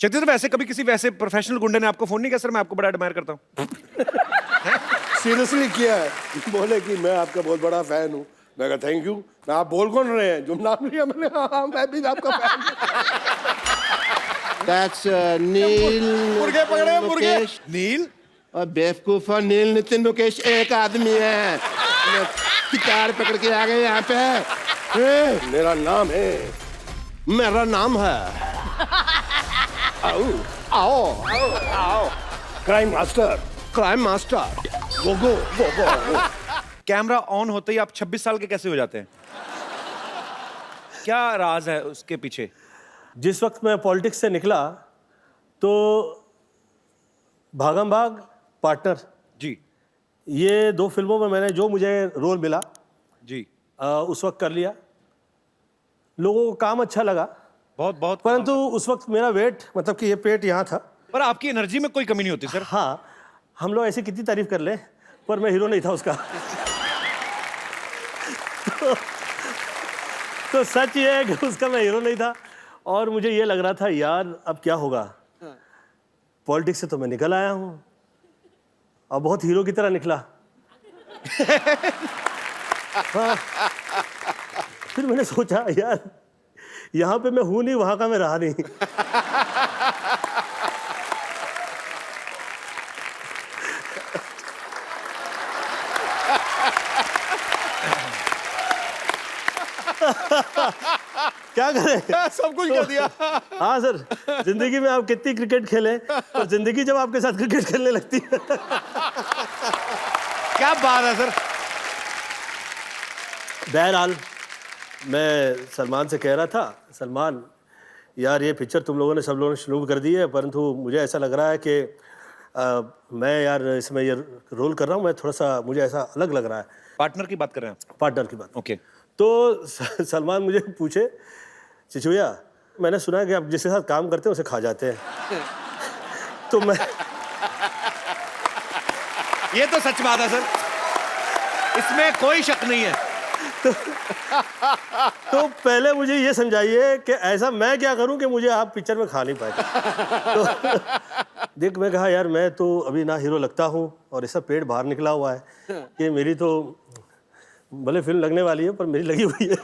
शक्ति, तो वैसे कभी किसी वैसे प्रोफेशनल गुंडे ने आपको फोन नहीं किया सर मैं आपको बड़ा एडमायर करता हूँ? सीरियसली किया है, बोले कि मैं आपका बहुत बड़ा फैन हूँ। मैं कहा थैंक यू। मैं आप बोल कौन रहे हैं? जो नाम लिया मैंने, हाँ मैं भी आपका फैन हूँ। That's नील मुर्गे पकड़े मुर्गे। मुकेश। नील और बेवकूफा नील नितिन मुकेश एक आदमी है। गिटार पकड़ के आ गए यहाँ पे। मेरा नाम है, मेरा नाम है आओ आओ crime master. Crime master. Go go go go. Camera on होते ही आप 26 साल के कैसे हो जाते हैं? क्या राज है उसके पीछे? जिस वक्त मैं पॉलिटिक्स से निकला तो भागम भाग, पार्टनर, जी ये 2 फिल्मों में मैंने जो मुझे रोल मिला जी उस वक्त कर लिया। लोगों को काम अच्छा लगा, बहुत बहुत। परंतु उस वक्त मेरा वेट, मतलब कि ये पेट यहाँ था। पर आपकी एनर्जी में कोई कमी नहीं होती सर। हाँ, हम लोग ऐसी कितनी तारीफ कर ले, पर मैं हीरो नहीं था उसका। तो सच ये है कि उसका मैं हीरो नहीं था और मुझे ये लग रहा था यार अब क्या होगा। पॉलिटिक्स से तो मैं निकल आया हूँ और बहुत हीरो की तरह निकला। हाँ। फिर मैंने सोचा यार यहाँ पे मैं हूं नहीं, वहां का मैं रहा नहीं। क्या करें, सब कुछ कर दिया। हाँ सर, जिंदगी में आप कितनी क्रिकेट खेलें और जिंदगी जब आपके साथ क्रिकेट खेलने लगती है। क्या बात है सर। बहरहाल मैं सलमान से कह रहा था, सलमान यार ये पिक्चर तुम लोगों ने, सब लोगों ने शुरू कर दी है, परंतु मुझे ऐसा लग रहा है कि मैं यार इसमें ये रोल कर रहा हूँ, मैं थोड़ा सा, मुझे ऐसा अलग लग रहा है। पार्टनर की बात कर रहे हैं आप? पार्टनर की बात। ओके। तो सलमान मुझे पूछे, चिचू भैया मैंने सुना है कि आप जिसके साथ काम करते हैं उसे खा जाते हैं। तो मैं, ये तो सच बात है सर, इसमें कोई शक नहीं है। तो पहले मुझे ये समझाइए कि ऐसा मैं क्या करूं कि मुझे आप पिक्चर में खा नहीं पाए। तो देख, मैं कहा यार मैं तो अभी ना हीरो लगता हूं और ऐसा पेट बाहर निकला हुआ है कि मेरी तो भले फिल्म लगने वाली है पर मेरी लगी हुई है।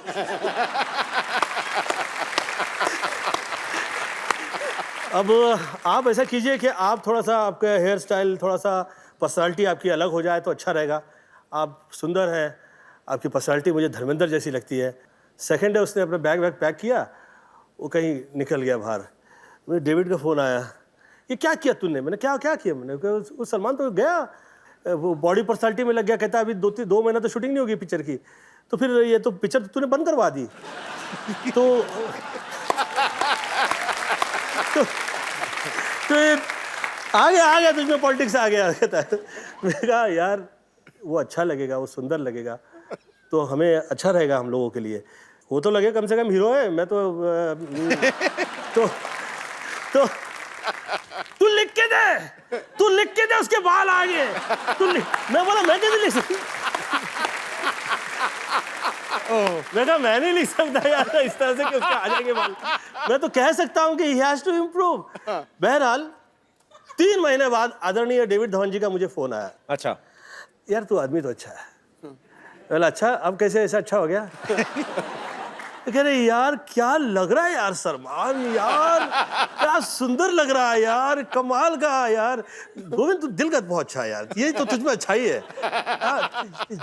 अब आप ऐसा कीजिए कि आप थोड़ा सा, आपका हेयर स्टाइल, थोड़ा सा पर्सनालिटी आपकी अलग हो जाए तो अच्छा रहेगा। आप सुंदर हैं, आपकी पर्सनालिटी मुझे धर्मेंद्र जैसी लगती है। सेकंड है, उसने अपना बैग वैग पैक किया, वो कहीं निकल गया बाहर। मुझे डेविड का फ़ोन आया, ये क्या किया तूने? मैंने क्या किया? मैंने कहा वो सलमान तो गया, वो बॉडी पर्सनालिटी में लग गया। कहता अभी 2 महीना तो शूटिंग नहीं होगी पिक्चर की, तो फिर ये तो पिक्चर तूने बंद करवा दी। तो आ गया तुझमें पॉलिटिक्स आ गया। कहता है, मैंने कहा यार वो अच्छा लगेगा, वो सुंदर लगेगा तो हमें अच्छा रहेगा हम लोगों के लिए। वो तो लगे कम से कम हीरो है, मैं तो तू लिख के दे उसके बाल आ गए। मैं बोला मैं कैसे लिख सकता? मैं कहा मैं नहीं लिख सकता यार इस तरह से कि उसके आ जाएंगे बाल। मैं तो कह सकता हूँ कि he has to improve। बहरहाल 3 महीने बाद आदरणीय डेविड धवन जी का मुझे फोन आया। अच्छा यार तू आदमी तो अच्छा है। बोला अच्छा, अब कैसे ऐसा अच्छा हो गया? कह रहे यार क्या लग रहा है यार सलमान, यार क्या सुंदर लग रहा है यार, कमाल का यार। गोविंद तू दिल का बहुत अच्छा है यार, ये तो तुझमें अच्छा ही है,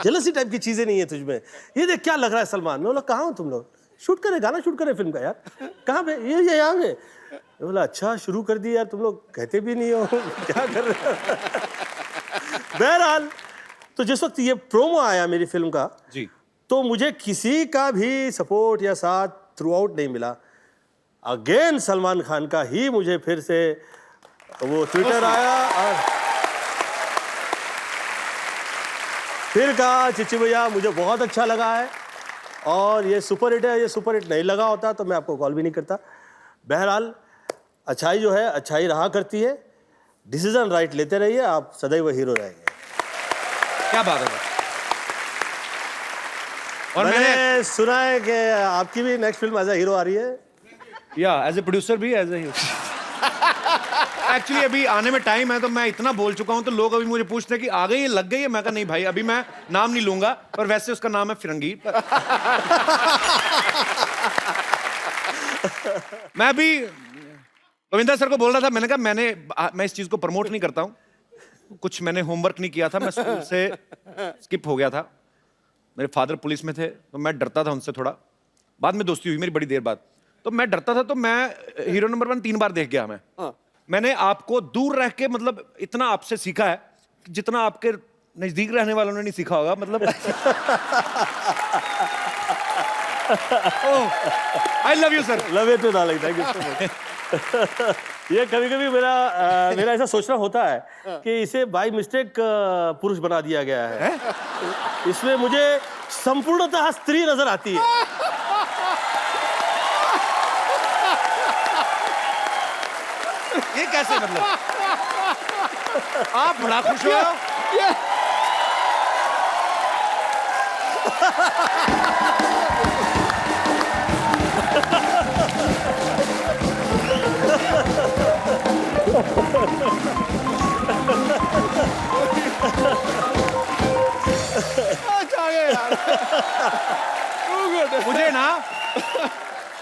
जेलसी टाइप की चीजें नहीं है तुझमें। ये देख क्या लग रहा है सलमान। मैं बोला कहाँ हो तुम लोग? शूट करें, गाना शूट करें फिल्म का। यार कहाँ पे? ये यहाँ पे। बोला अच्छा शुरू कर दी यार, तुम लोग कहते भी नहीं हो क्या कर रहे हो। बहरहाल तो जिस वक्त ये प्रोमो आया मेरी फिल्म का जी, तो मुझे किसी का भी सपोर्ट या साथ थ्रू आउट नहीं मिला। अगेन सलमान खान का ही मुझे फिर से वो ट्विटर आया और फिर कहा चिच्चू भैया मुझे बहुत अच्छा लगा है और ये सुपर हिट है। ये सुपर हिट नहीं लगा होता तो मैं आपको कॉल भी नहीं करता। बहरहाल अच्छाई जो है अच्छाई रहा करती है। डिसीजन राइट लेते रहिए, आप सदैव हीरो रहेंगे। क्या बात है। और मैंने सुना है कि आपकी भी next film as a hero आ रही है। या एज ए प्रोड्यूसर भी, एज ए हीरो। एक्चुअली अभी आने में टाइम है, तो मैं इतना बोल चुका हूं, तो लोग अभी मुझे पूछते हैं कि आ गई है, लग गई है। मैं कहा नहीं भाई, अभी मैं नाम नहीं लूंगा, पर वैसे उसका नाम है फिरंगी। मैं अभी गोविंदा सर को बोल रहा था, मैंने कहा मैं इस चीज को प्रमोट नहीं करता हूं, कुछ मैंने होमवर्क नहीं किया था, मैं स्कूल से स्किप हो गया था। मेरे फादर पुलिस में थे, तो मैं डरता था उनसे थोड़ा। बाद में दोस्ती हुई मेरी बड़ी देर बाद, तो मैं डरता था, तो मैं हीरो नंबर 1 3 बार देख गया। मैंने आपको दूर रह के मतलब इतना आपसे सीखा है जितना आपके नजदीक रहने वालों ने नहीं सीखा होगा। मतलब I love you sir. Love you too darling, thank you so much. ये कभी कभी मेरा ऐसा सोचना होता है कि इसे बाय मिस्टेक पुरुष बना दिया गया है। इसमें मुझे संपूर्णतः स्त्री नजर आती है। ये कैसे मतलब? आप बड़ा खुश हो।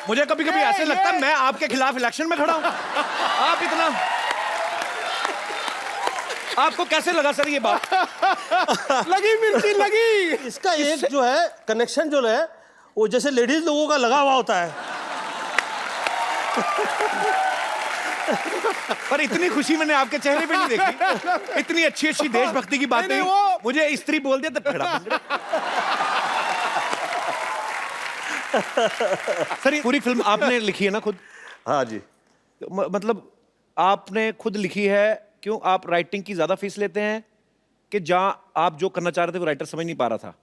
मुझे कभी कभी ऐसे लगता है मैं आपके खिलाफ इलेक्शन में खड़ा हूं। आप इतना, आपको कैसे लगा सर ये बात? लगी मिर्ची लगी। इसका एक जो है कनेक्शन जो है वो जैसे लेडीज लोगों का लगा हुआ होता है। पर इतनी खुशी मैंने आपके चेहरे पे नहीं देखी। इतनी अच्छी अच्छी देशभक्ति की बातें मुझे स्त्री बोल दिया तो खड़ा। सर ये पूरी फिल्म आपने लिखी है ना खुद? हाँ जी। मतलब आपने खुद लिखी है, क्यों आप राइटिंग की ज्यादा फीस लेते हैं कि जहां आप जो करना चाह रहे थे वो राइटर समझ नहीं पा रहा था?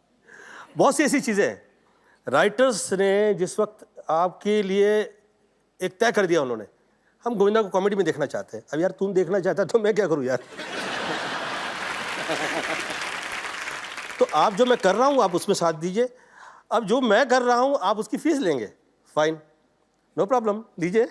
बहुत सी ऐसी चीजें हैं, राइटर्स ने जिस वक्त आपके लिए एक तय कर दिया, उन्होंने हम गोविंदा को कॉमेडी में देखना चाहते हैं। अब यार तुम देखना चाहता है तो मैं क्या करूं यार। तो आप जो मैं कर रहा हूं आप उसमें साथ दीजिए, अब जो मैं कर रहा हूं आप उसकी फीस लेंगे, फाइन, नो प्रॉब्लम, दीजिए।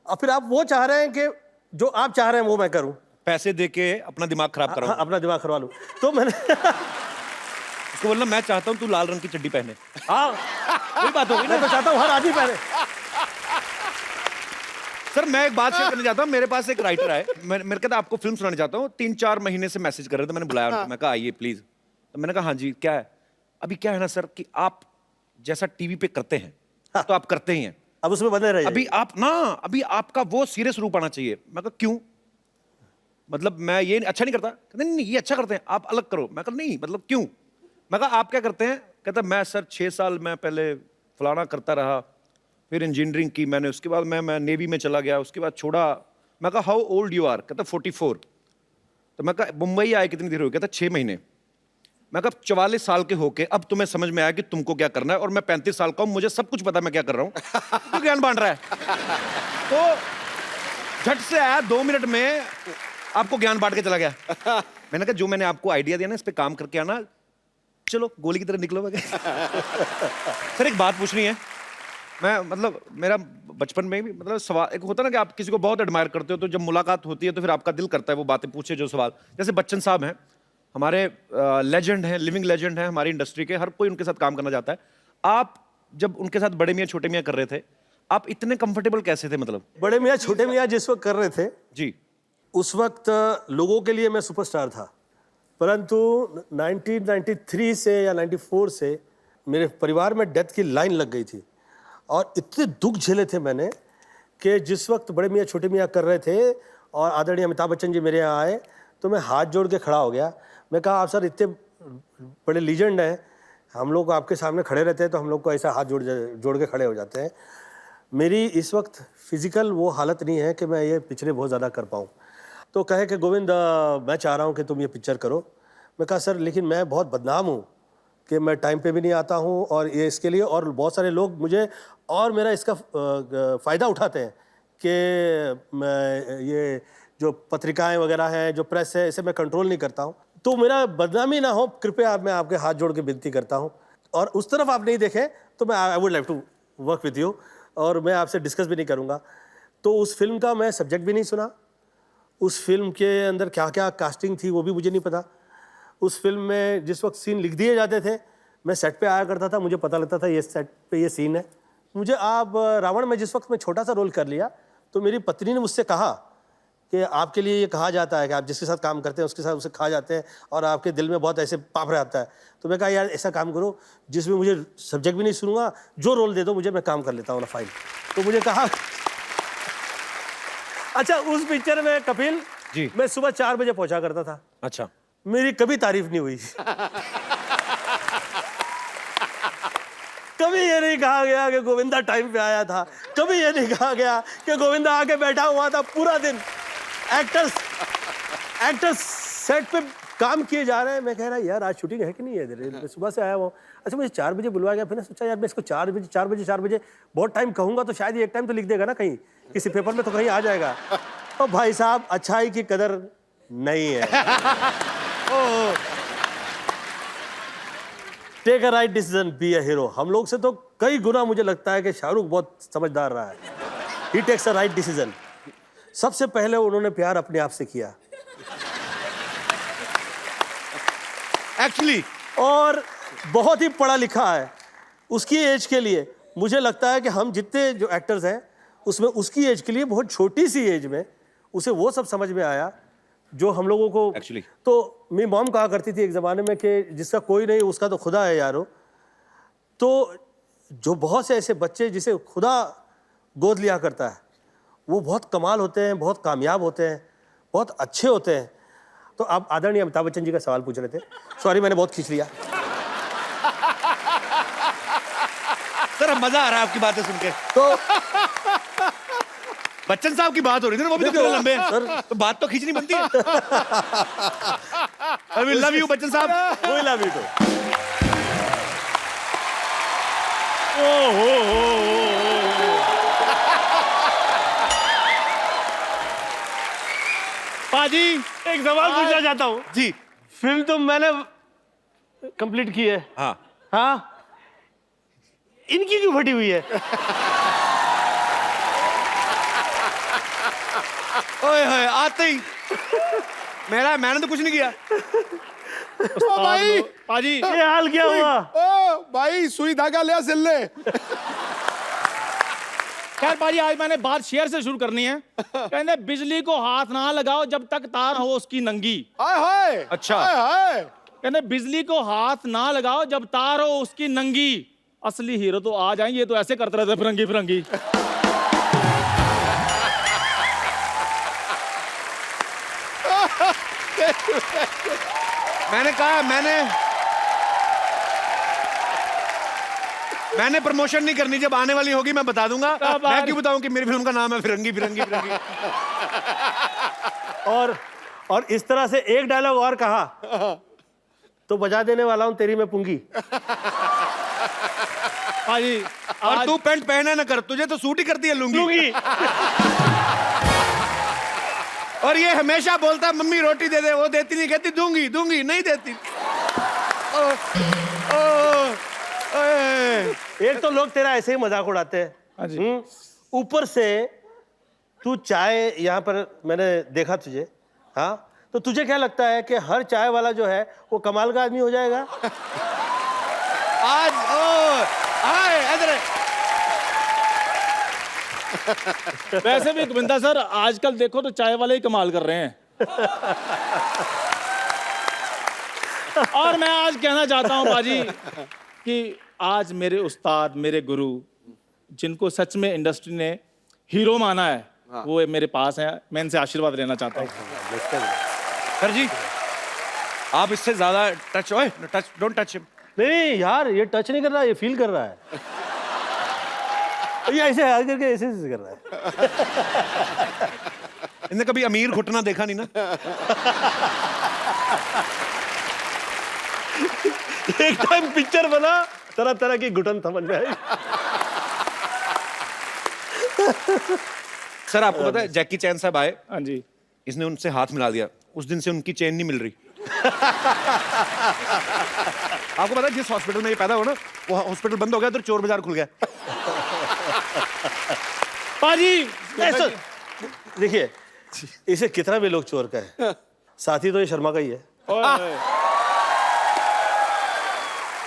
और फिर आप वो चाह रहे हैं कि जो आप चाह रहे हैं वो मैं करूं, पैसे दे के अपना दिमाग खराब कराऊं। हाँ, अपना दिमाग करवा लूं। तो मैंने उसको बोलना मैं चाहता हूं तू लाल रंग की चड्डी पहने। हाँ वही बात हो गई ना। मैं तो चाहता हूं हर आदमी पहने। सर मैं एक बात शेयर करना चाहता हूँ। मेरे पास एक राइटर आए, मेरे कहता आपको फिल्म सुनाना चाहता हूँ। 3-4 महीने से मैसेज कर रहे थे, मैंने बुलाया उनको, मैं कहा आइए प्लीज। तो मैंने कहा हाँ जी क्या है? अभी क्या है ना सर कि आप जैसा टीवी पे करते हैं तो आप करते ही हैं, अब उसमें बने रहिए। अभी आपका वो सीरियस रूप आना चाहिए। मैं कहा क्यों? मतलब मैं ये अच्छा नहीं करता। कहते नहीं ये अच्छा करते हैं, आप अलग करो। मैं कहा नहीं मतलब क्यों? मैं कहा आप क्या करते हैं? कहता मैं सर 6 साल मैं पहले फलाना करता रहा, फिर इंजीनियरिंग की मैंने, उसके बाद मैं नेवी में चला गया, उसके बाद छोड़ा। मैं कहा हाउ ओल्ड यू आर? कहता 44। तो मैं कहा मुंबई आए कितनी देर हो गई? कहता 6 महीने। मैं कहा 44 साल के होके अब तुम्हें समझ में आया कि तुमको क्या करना है, और मैं 35 साल का हूं, मुझे सब कुछ पता मैं क्या कर रहा हूं। तो ज्ञान बांट रहा है। तो झट से आया, 2 मिनट में आपको ज्ञान बांट के चला गया। मैंने कहा जो मैंने आपको आइडिया दिया ना इस पे काम करके आना, चलो गोली की तरह निकलो। सर एक बात पूछनी है। मैं मतलब मेरा बचपन में भी मतलब सवाल एक होता ना कि आप किसी को बहुत एडमायर करते हो, तो जब मुलाकात होती है तो फिर आपका दिल करता है वो बातें पूछे जो सवाल। जैसे बच्चन साहब हैं, हमारे लेजेंड हैं, लिविंग लेजेंड हैं हमारी इंडस्ट्री के, हर कोई उनके साथ काम करना चाहता है। आप जब उनके साथ बड़े मियाँ छोटे मियाँ कर रहे थे, आप इतने कंफर्टेबल कैसे थे? मतलब बड़े मियाँ छोटे मियाँ जिस वक्त कर रहे थे जी, उस वक्त लोगों के लिए मैं सुपरस्टार था, परंतु 1993 से या 94 से मेरे परिवार में डेथ की लाइन लग गई थी, और इतने दुख झेले थे मैंने कि जिस वक्त बड़े मियाँ छोटे मियाँ कर रहे थे और आदरणीय अमिताभ बच्चन जी मेरे यहाँ आए तो मैं हाथ जोड़ के खड़ा हो गया। मैं कहा आप सर इतने बड़े लीजेंड हैं, हम लोग आपके सामने खड़े रहते हैं तो हम लोग को ऐसा हाथ जोड़ के खड़े हो जाते हैं। मेरी इस वक्त फिजिकल वो हालत नहीं है कि मैं ये पिक्चरें बहुत ज़्यादा कर पाऊँ। तो कहे कि गोविंद मैं चाह रहा हूँ कि तुम ये पिक्चर करो। मैं कहा सर लेकिन मैं बहुत बदनाम हूँ कि मैं टाइम पे भी नहीं आता हूँ, और ये इसके लिए और बहुत सारे लोग मुझे और मेरा इसका फ़ायदा उठाते हैं कि मैं ये जो पत्रिकाएं वगैरह हैं, जो प्रेस है, इसे मैं कंट्रोल नहीं करता हूँ, तो मेरा बदनामी ना हो, कृपया मैं आपके हाथ जोड़ के विनती करता हूँ। और उस तरफ आप नहीं देखें तो मैं I would like to work with you, और मैं आपसे डिस्कस भी नहीं करूँगा। तो उस फिल्म का मैं सब्जेक्ट भी नहीं सुना, उस फिल्म के अंदर क्या क्या कास्टिंग थी वो भी मुझे नहीं पता। उस फिल्म में जिस वक्त सीन लिख दिए जाते थे, मैं सेट पे आया करता था, मुझे पता लगता था ये सेट पे ये सीन है। मुझे आप रावण में जिस वक्त मैं छोटा सा रोल कर लिया, तो मेरी पत्नी ने मुझसे कहा कि आपके लिए ये कहा जाता है कि आप जिसके साथ काम करते हैं उसके साथ उसे खा जाते हैं और आपके दिल में बहुत ऐसे पाप रहता है। तो मैं कहा यार ऐसा काम करो जिसमें मुझे सब्जेक्ट भी नहीं सुनूंगा, जो रोल दे दो मुझे, मैं काम कर लेता हूँ ना फाइल। तो मुझे कहा अच्छा, उस पिक्चर में कपिल जी। मैं सुबह 4 बजे पहुंचा करता था, अच्छा, मेरी कभी तारीफ नहीं हुई। कभी ये नहीं कहा गया कि गोविंदा टाइम पे आया था, कभी ये नहीं कहा गया कि गोविंदा आके बैठा हुआ था पूरा दिन। एक्टर्स सेट पे काम किए जा रहे हैं, मैं कह रहा यार आज शूटिंग है कि नहीं है, मैं सुबह से आया हुआ हूँ। अच्छा, मुझे 4 बजे बुलवाया गया, फिर मैं सोचा यार मैं इसको 4 बजे बहुत टाइम कहूंगा तो शायद ये एक टाइम तो लिख देगा ना, कहीं किसी पेपर में तो कहीं आ जाएगा। और भाई साहब, अच्छाई की कदर नहीं है। Take a right decision, be a hero. हम लोग से तो कई गुना मुझे लगता है कि शाहरुख बहुत समझदार रहा है। ही टेक्स अ राइट डिसीजन। सबसे पहले उन्होंने प्यार अपने आप से किया एक्चुअली, और बहुत ही पढ़ा लिखा है उसकी एज के लिए। मुझे लगता है कि हम जितने जो एक्टर्स हैं उसमें उसकी एज के लिए बहुत छोटी सी एज में उसे वो सब समझ में आया जो हम लोगों को Actually. तो मेरी मॉम कहा करती थी एक ज़माने में कि जिसका कोई नहीं उसका तो खुदा है यारो। तो जो बहुत से ऐसे बच्चे जिसे खुदा गोद लिया करता है वो बहुत कमाल होते हैं, बहुत कामयाब होते हैं, बहुत अच्छे होते हैं। तो आप आदरणीय अमिताभ बच्चन जी का सवाल पूछ रहे थे, सॉरी मैंने बहुत खींच लिया। सर अब मजा आ रहा है आपकी बातें सुन के। तो बच्चन साहब की बात हो रही थी ना, वो भी तो देखो, थोड़े लंबे हैं, सर। तो बात तो खींचनी बनती है। I will love you Bachchan साहब। कोई लव यू तो पाजी, एक सवाल पूछना चाहता हूँ। जी। फिल्म तो मैंने कंप्लीट की है, हाँ, हाँ, इनकी क्यों फटी हुई है? ओए होए, आते ही मैंने तो कुछ नहीं किया। ओ भाई, पाजी ये हाल क्या हुआ? ओ भाई, सुई धागा ले सिल ले। खैर पाजी, आज मैंने बात शेयर से शुरू करनी है। कहने बिजली को हाथ ना लगाओ जब तक तार हो उसकी नंगी। हाय हाय, अच्छा। हाय हाय। कहने बिजली को हाथ ना लगाओ जब तार हो उसकी नंगी। असली हीरो तो आ जाएंगे, ये तो ऐसे करते रहते फिरंगी फिरंगी। मैंने कहा मैंने प्रमोशन नहीं करनी, जब आने वाली होगी मैं बता दूंगा। मैं क्यों बताऊं कि मेरी फिल्म का नाम है फिरंगी फिरंगी फिरंगी। और इस तरह से एक डायलॉग और कहा तो बजा देने वाला हूं तेरी मैं पुंगी। पाजी और तू पैंट पहना ना कर, तुझे तो सूट ही करती है लुंगी। और ये हमेशा बोलता है मम्मी रोटी दे दे, वो देती नहीं, कहती दूंगी दूंगी, नहीं देती। एक तो लोग तेरा ऐसे ही मजाक उड़ाते हाँ जी। हैं, ऊपर से तू चाय यहाँ पर मैंने देखा तुझे, हाँ, तो तुझे क्या लगता है कि हर चाय वाला जो है वो कमाल का आदमी हो जाएगा? आज इधर वैसे भी गोविंदा सर आजकल देखो तो चाय वाले ही कमाल कर रहे हैं। और मैं आज कहना चाहता हूं बाजी कि आज मेरे उस्ताद, मेरे गुरु, जिनको सच में इंडस्ट्री ने हीरो माना है, वो मेरे पास हैं। मैं इनसे आशीर्वाद लेना चाहता हूं। सर जी, आप इससे ज्यादा टच डोंट टच हिम। नहीं यार, ये टच नहीं कर रहा, ये फील कर रहा है। ये ऐसे हाथ करके ऐसे कर रहा है। इनने कभी अमीर घुटना देखा नहीं ना। एक टाइम पिक्चर बना, तरह तरह की घुटन समझ में आई। सर आपको पता है जैकी चैन साहब आए, हाँ जी। इसने उनसे हाथ मिला दिया, उस दिन से उनकी चेन नहीं मिल रही। आपको पता है जिस हॉस्पिटल में ये पैदा हो ना, वो हॉस्पिटल बंद हो गया तो चोर बाजार खुल गया। पाजी देखिए, इसे कितना भी लोग चोर कहे, साथी तो ये शर्मा का ही है। ओए,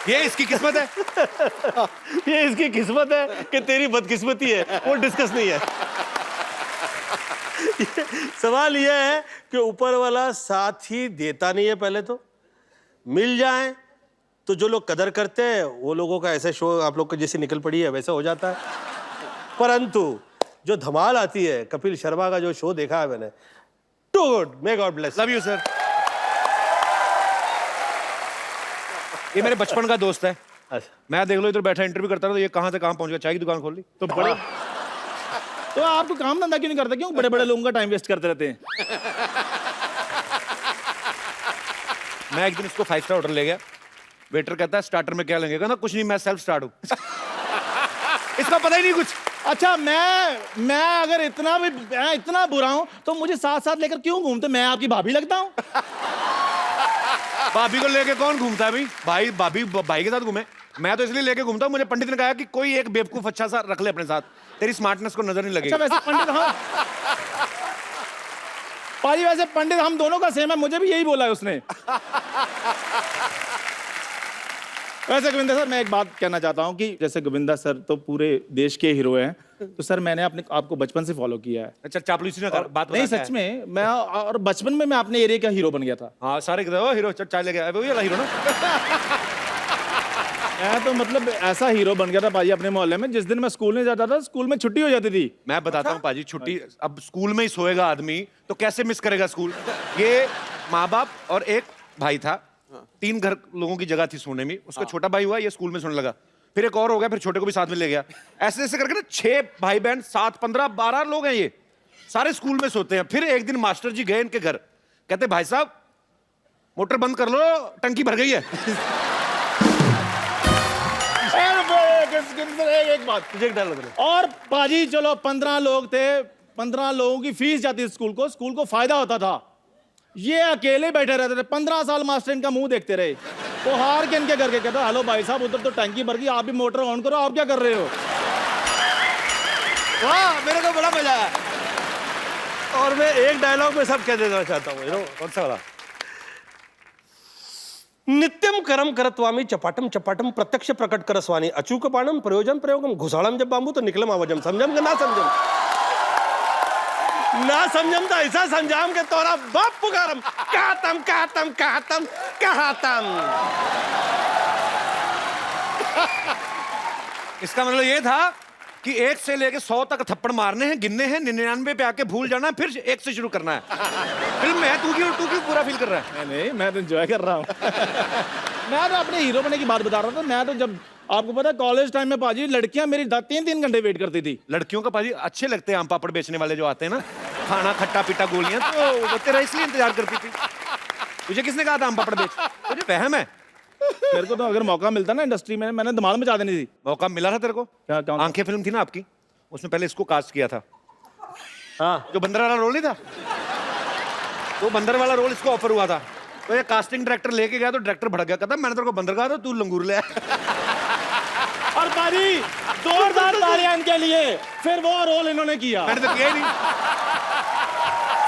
ये इसकी किस्मत है। ये इसकी किस्मत है कि तेरी बदकिस्मती है, वो डिस्कस नहीं है। सवाल यह है कि ऊपर वाला साथ ही देता नहीं है। पहले तो मिल जाए तो जो लोग कदर करते हैं वो लोगों का ऐसा शो आप लोग को जैसी निकल पड़ी है वैसा हो जाता है, परंतु जो धमाल आती है, कपिल शर्मा का जो शो देखा है मैंने, too good, may God bless. Love you sir. ये मेरे बचपन का दोस्त है। अच्छा, मैं देख लो इधर बैठा इंटरव्यू करता रहा तो ये कहाँ से कहाँ पहुंच गया, चाय की दुकान खोल ली। तो बड़े तो आपको काम धंधा क्यों नहीं करते, क्यों बड़े बड़े लोगों का टाइम वेस्ट करते रहते हैं? मैं एक दिन इसको 5 स्टार होटल ले गया, वेटर कहता है स्टार्टर में क्या लेंगे, कहना कुछ नहीं मैं सेल्फ स्टार्ट हूँ। इसका पता ही नहीं कुछ। अच्छा, मैं अगर इतना बुरा हूं तो मुझे साथ साथ लेकर क्यों घूमते? मैं आपकी भाभी लगता हूं? भाभी को लेके कौन घूमता है भाई? भाई भाभी भाई के साथ घूमे। मैं तो इसलिए लेके घूमता हूँ, मुझे पंडित ने कहा कि कोई एक बेवकूफ अच्छा सा रख ले अपने साथ, तेरी स्मार्टनेस को नजर नहीं अच्छा, लगेगी। वैसे पंडित पाजी, वैसे पंडित हम दोनों का सेम है, मुझे भी यही बोला है उसने। वैसे गोविंदा सर, मैं एक बात कहना चाहता हूँ कि जैसे गोविंदा सर तो पूरे देश के हीरो हैं, तो सर मैंने आपको बचपन से फॉलो किया है। अच्छा, चापलूसी ना कर, बात नहीं, बता क्या सच है? में मैं, और बचपन में मैं अपने एरिया का हीरो बन गया था। हाँ, सारे कहते हैं, ओ हीरो चाय ले गया, वही वाला हीरो ना। मैं तो मतलब ऐसा हीरो बन गया था पाजी अपने मोहल्ले में, जिस दिन मैं स्कूल में जाता था, स्कूल में छुट्टी हो जाती थी। मैं बताता हूँ पाजी, छुट्टी अब स्कूल में ही सोएगा आदमी तो कैसे मिस करेगा स्कूल। ये माँ बाप और एक भाई था, 3 घर लोगों की जगह थी सोने में। उसका छोटा भाई हुआ, ये स्कूल में सोने लगा, फिर एक और हो गया, फिर छोटे को भी साथ में ले गया। ऐसे ऐसे करके ना 6 भाई बहन, 7, 15, 12 लोग हैं, ये सारे स्कूल में सोते हैं। फिर एक दिन मास्टर जी गए इनके घर, कहते भाई साहब मोटर बंद कर लो, टंकी भर गई है। एक बात, तुझे डाल दे। और पाजी चलो 15 लोग थे, 15 लोगों की फीस जाती थी स्कूल को फायदा होता था। ये अकेले बैठे रहते थे, 15 साल मास्टर इनका मुंह देखते रहे। तो हार के इनके करके कहता, हेलो भाई साहब, उधर तो टंकी भर गई, आप भी मोटर ऑन करो, आप क्या कर रहे हो? वाह, मेरे को बड़ा मजा आया। और मैं एक डायलॉग में सब कह देना चाहता हूँ, कौन सा वाला? नित्यम करम करत्वामी चपाटम चपाटम प्रत्यक्ष प्रकट करस्वानी अचूक पाणम प्रयोजन प्रयोगम घुसाड़म जब बांबू तो निकलम आवाजम। समझम के ना समझम, ना समझम तो ऐसा समझाम के तोरा बाप पुकारम। कहतम कहतम कहतम कहतम। इसका मतलब ये था कि 1 से लेके 100 तक थप्पड़ मारने हैं, गिनने हैं, 99 पे आके भूल जाना है, फिर 1 से शुरू करना है। फिल्म में है, तू क्यों पूरा फील कर रहा है? नहीं, मैं तो एंजॉय कर रहा हूँ। मैं तो अपने हीरो बनने की बात बता रहा था। मैं तो जब, आपको पता है कॉलेज टाइम में पाजी लड़कियां मेरी 3-3 घंटे वेट करती थी। लड़कियों का पाजी अच्छे लगते हैं आम पापड़ बेचने वाले जो आते हैं ना, खाना खट्टा पीटा गोलियां, तो वो तेरा इसलिए इंतजार करती थी। तुझे किसने कहा था आम पापड़ बेच? तुझे वहम है। मेरे को तो अगर मौका मिलता ना इंडस्ट्री में, मैंने धमाल मचा देनी थी। मौका मिला था तेरे को? क्या क्या? आंखें फिल्म थी ना आपकी, उसमें पहले इसको कास्ट किया था। हाँ, जो बंदर वाला रोल नहीं था, तो बंदर वाला रोल इसको ऑफर हुआ था। तो ये कास्टिंग डायरेक्टर लेके गया तो डायरेक्टर भड़क गया, कहता मैंने तेरे को बंदर कहा था, तू लंगूर ले आया। और पाजी जोरदार तालियां इनके लिए। फिर वो रोल इन्होंने किया। मैंने तो किया ही नहीं,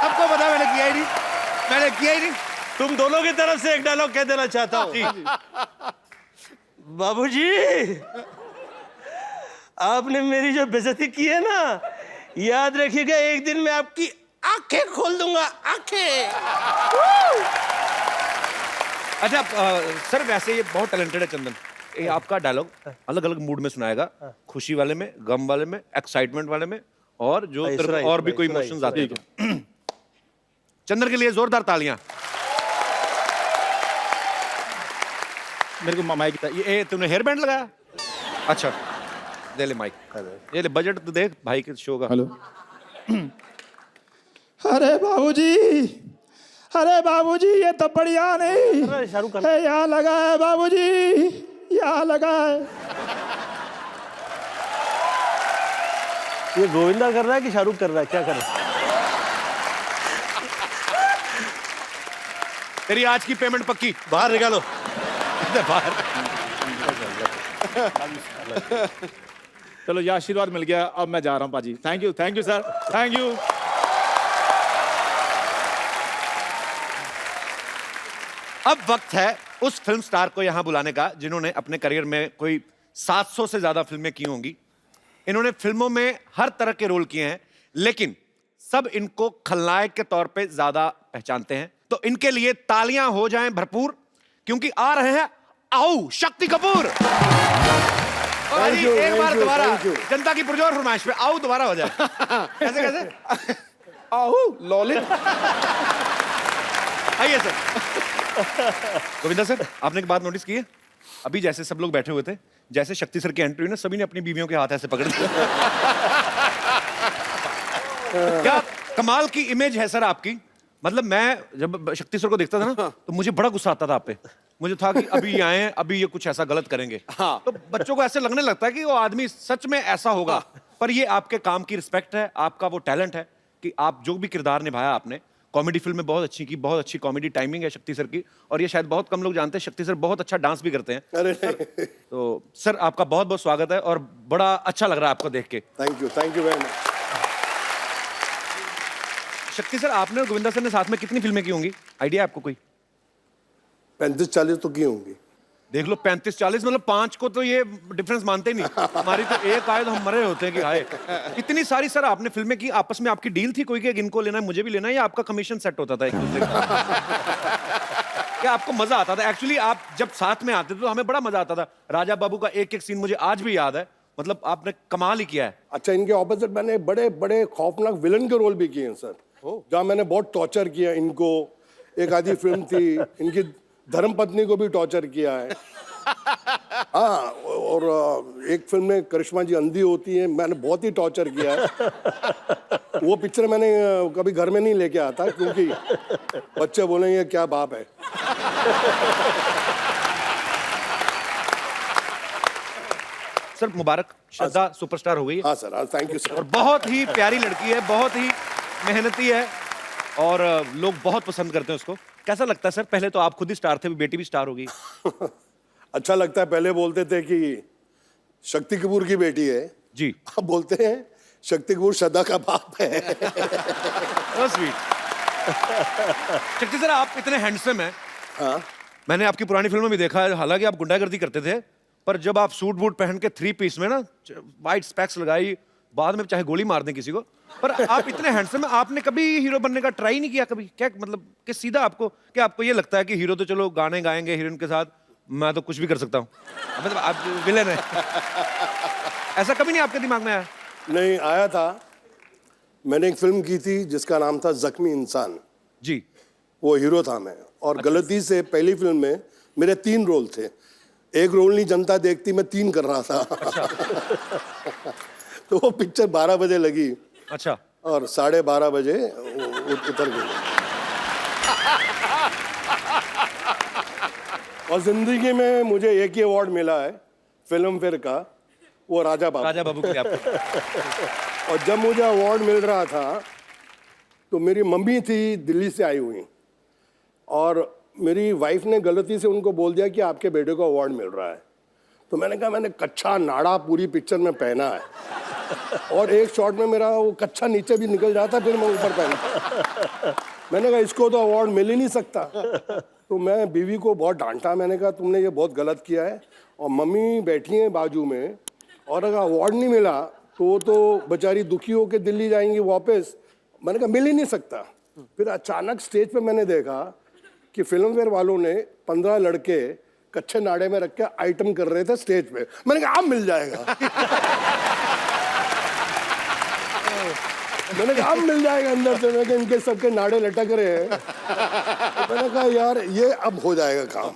सबको पता मैंने किया ही नहीं, मैंने किया ही नहीं। तुम दोनों की तरफ से एक डायलॉग कह देना चाहता हूँ। बाबूजी, आपने मेरी जो बेइज्जती की है ना, याद रखिएगा एक दिन मैं आपकी आंखें खोल दूंगा, आंखें। अच्छा सर, वैसे ये बहुत टैलेंटेड है चंदन। ये आपका डायलॉग अलग अलग मूड में सुनाएगा, खुशी वाले में, गम वाले में, एक्साइटमेंट वाले में, और जो तेरे को और भी कोई इमोशंस आते हैं। चंदन के लिए जोरदार तालियां। मेरे को माइक ये तूने हेयर बैंड लगाया? अच्छा, दे ले माइक, ये ले, बजट तो देख भाई के शो का। हेलो। अरे बाबूजी, ये तो बढ़िया नहीं शाहरुख खान। है, यहाँ लगा है बाबूजी, यहाँ लगा है। ये गोविंदा कर रहा है कि शाहरुख कर रहा है, क्या कर रहा है? तेरी आज की पेमेंट पक्की। बाहर निकालो। बाहर। चलो, ये आशीर्वाद मिल गया, अब मैं जा रहा हूँ पाजी। Thank you sir, thank you. अब वक्त है उस फिल्म स्टार को यहां बुलाने का जिन्होंने अपने करियर में कोई 700 से ज्यादा फिल्में की होंगी। इन्होंने फिल्मों में हर तरह के रोल किए हैं, लेकिन सब इनको खलनायक के तौर पे ज्यादा पहचानते हैं। तो इनके लिए तालियां हो जाएं भरपूर, क्योंकि आ रहे हैं आओ शक्ति कपूर। और Thank you, एक बार thank you, दोबारा thank you. जनता की पुरजोर फरमाइश पे आओ दोबारा हो जाए। कैसे कैसे? आओ लॉलित। आइए सर। गोविंदा सर, आपने एक बात नोटिस की है? अभी जैसे सब लोग बैठे हुए थे, जैसे शक्ति सर की एंट्री हुई ना, सभी ने अपनी बीवियों के हाथ ऐसे पकड़ लिए। क्या कमाल की इमेज है सर आपकी। मतलब मैं जब शक्ति सर को देखता था ना, तो मुझे बड़ा गुस्सा आता था आप पे। मुझे था कि अभी ये आए हैं, अभी ये कुछ ऐसा गलत करेंगे। हाँ। तो बच्चों को ऐसे लगने लगता है कि वो आदमी सच में ऐसा होगा। पर ये आपके काम की रिस्पेक्ट है, आपका वो टैलेंट है कि आप जो भी किरदार निभाया आपने, कॉमेडी फिल्म में बहुत अच्छी की, बहुत अच्छी कॉमेडी टाइमिंग है शक्ति सर की। और ये शायद बहुत कम लोग जानते हैं, शक्ति सर बहुत अच्छा डांस भी करते हैं। अरे तो सर आपका बहुत बहुत स्वागत है और बड़ा अच्छा लग रहा है आपको देख के। Thank you very much. शक्ति सर, आपने और गोविंदा सर ने साथ में कितनी फिल्में की होंगी, आइडिया आपको कोई? 35-40 तो की होंगी। देख लो, 35-40 मतलब 5 को तो ये डिफरेंस मानते ही नहीं। हमारी तो एक आए तो हम मरे होते हैं कि हाय। इतनी सारी सर आपने फिल्में की, आपस में आपकी डील थी कोई कि इनको लेना है मुझे भी लेना है, या आपका कमीशन सेट होता था एक दूसरे का? क्या आपको मजा आता था? एक्चुअली आप जब साथ में आते थे तो हमें बड़ा मजा आता था। राजा बाबू का एक एक सीन मुझे आज भी याद है। मतलब आपने कमाल ही किया है। अच्छा, इनके ऑपोजिट मैंने बड़े बड़े खौफनाक विलन के रोल भी किए हैं सर, जहाँ मैंने बहुत टॉर्चर किया इनको। एक आधी फिल्म थी, इनकी धर्मपत्नी को भी टॉर्चर किया है। हाँ, और एक फिल्म में करिश्मा जी अंधी होती है, मैंने बहुत ही टॉर्चर किया है। वो पिक्चर मैंने कभी घर में नहीं लेके आता, क्योंकि बच्चे बोलेंगे क्या बाप है। सर मुबारक, श्रद्धा सुपरस्टार हो गई है। हाँ सर, हाँ, थैंक यू और सर। बहुत ही प्यारी लड़की है, बहुत ही मेहनती है और लोग बहुत पसंद करते हैं उसको। कैसा लगता है सर? पहले तो आप खुद ही स्टार थे, बेटी भी स्टार हो गई। अच्छा लगता है। पहले बोलते थे कि शक्ति कपूर की बेटी है, जी। अब बोलते हैं शक्ति कपूर श्रद्धा का बाप है। स्वीट। शक्ति सर, आप इतने हैंडसम हैं। हाँ, मैंने आपकी पुरानी फिल्मों में देखा है, हालांकि आप गुंडागर्दी करते थे, पर जब आप सूट बूट पहन के 3 पीस में ना, वाइट स्पेक्स लगाई, बाद में चाहे गोली मार दें किसी को, पर आप इतने हैंडसम हैं। आपने कभी हीरो बनने का ट्राई नहीं किया कभी? क्या मतलब कि सीधा आपको, क्या आपको ये लगता है कि हीरो तो चलो गाने गाएंगे हीरोइन के साथ, मैं तो कुछ भी कर सकता हूँ, मतलब आप विलेन है? ऐसा कभी नहीं आपके दिमाग में आया? नहीं आया था। मैंने एक फिल्म की थी जिसका नाम था जख्मी इंसान, जी। वो हीरो था मैं। और गलती से पहली फिल्म में मेरे 3 रोल थे। एक रोल नहीं जनता देखती, मैं 3 कर रहा था। तो वो पिक्चर 12 बजे लगी अच्छा। और 12:30 बजे उतर गई। और जिंदगी में मुझे एक ही अवार्ड मिला है फिल्म फेयर का, वो राजा बाबू। राजा बाबू के लिए आपको। और जब मुझे अवार्ड मिल रहा था तो मेरी मम्मी थी दिल्ली से आई हुई, और मेरी वाइफ ने गलती से उनको बोल दिया कि आपके बेटे को अवार्ड मिल रहा है। तो मैंने कहा मैंने कच्चा नाड़ा पूरी पिक्चर में पहना है, और एक शॉट में मेरा वो कच्चा नीचे भी निकल जाता, फिर मैं ऊपर पहनता। मैंने कहा इसको तो अवार्ड मिल ही नहीं सकता। तो मैं बीवी को बहुत डांटा, मैंने कहा तुमने ये बहुत गलत किया है। और मम्मी बैठी हैं बाजू में, और अगर अवार्ड नहीं मिला तो वो तो बेचारी दुखी होकर दिल्ली जाएंगी वापस। मैंने कहा मिल ही नहीं सकता। फिर अचानक स्टेज पे मैंने देखा कि फिल्म फेयर वालों ने 15 लड़के कच्चे नाड़े में रख के आइटम कर रहे थे स्टेज पे। मैंने कहा अब मिल जाएगा। मैंने कहा अब मिल जाएगा अंदर से। मैंने कहा इनके सबके नाड़े लटक रहे हैं। तो मैंने कहा यार ये अब हो जाएगा काम।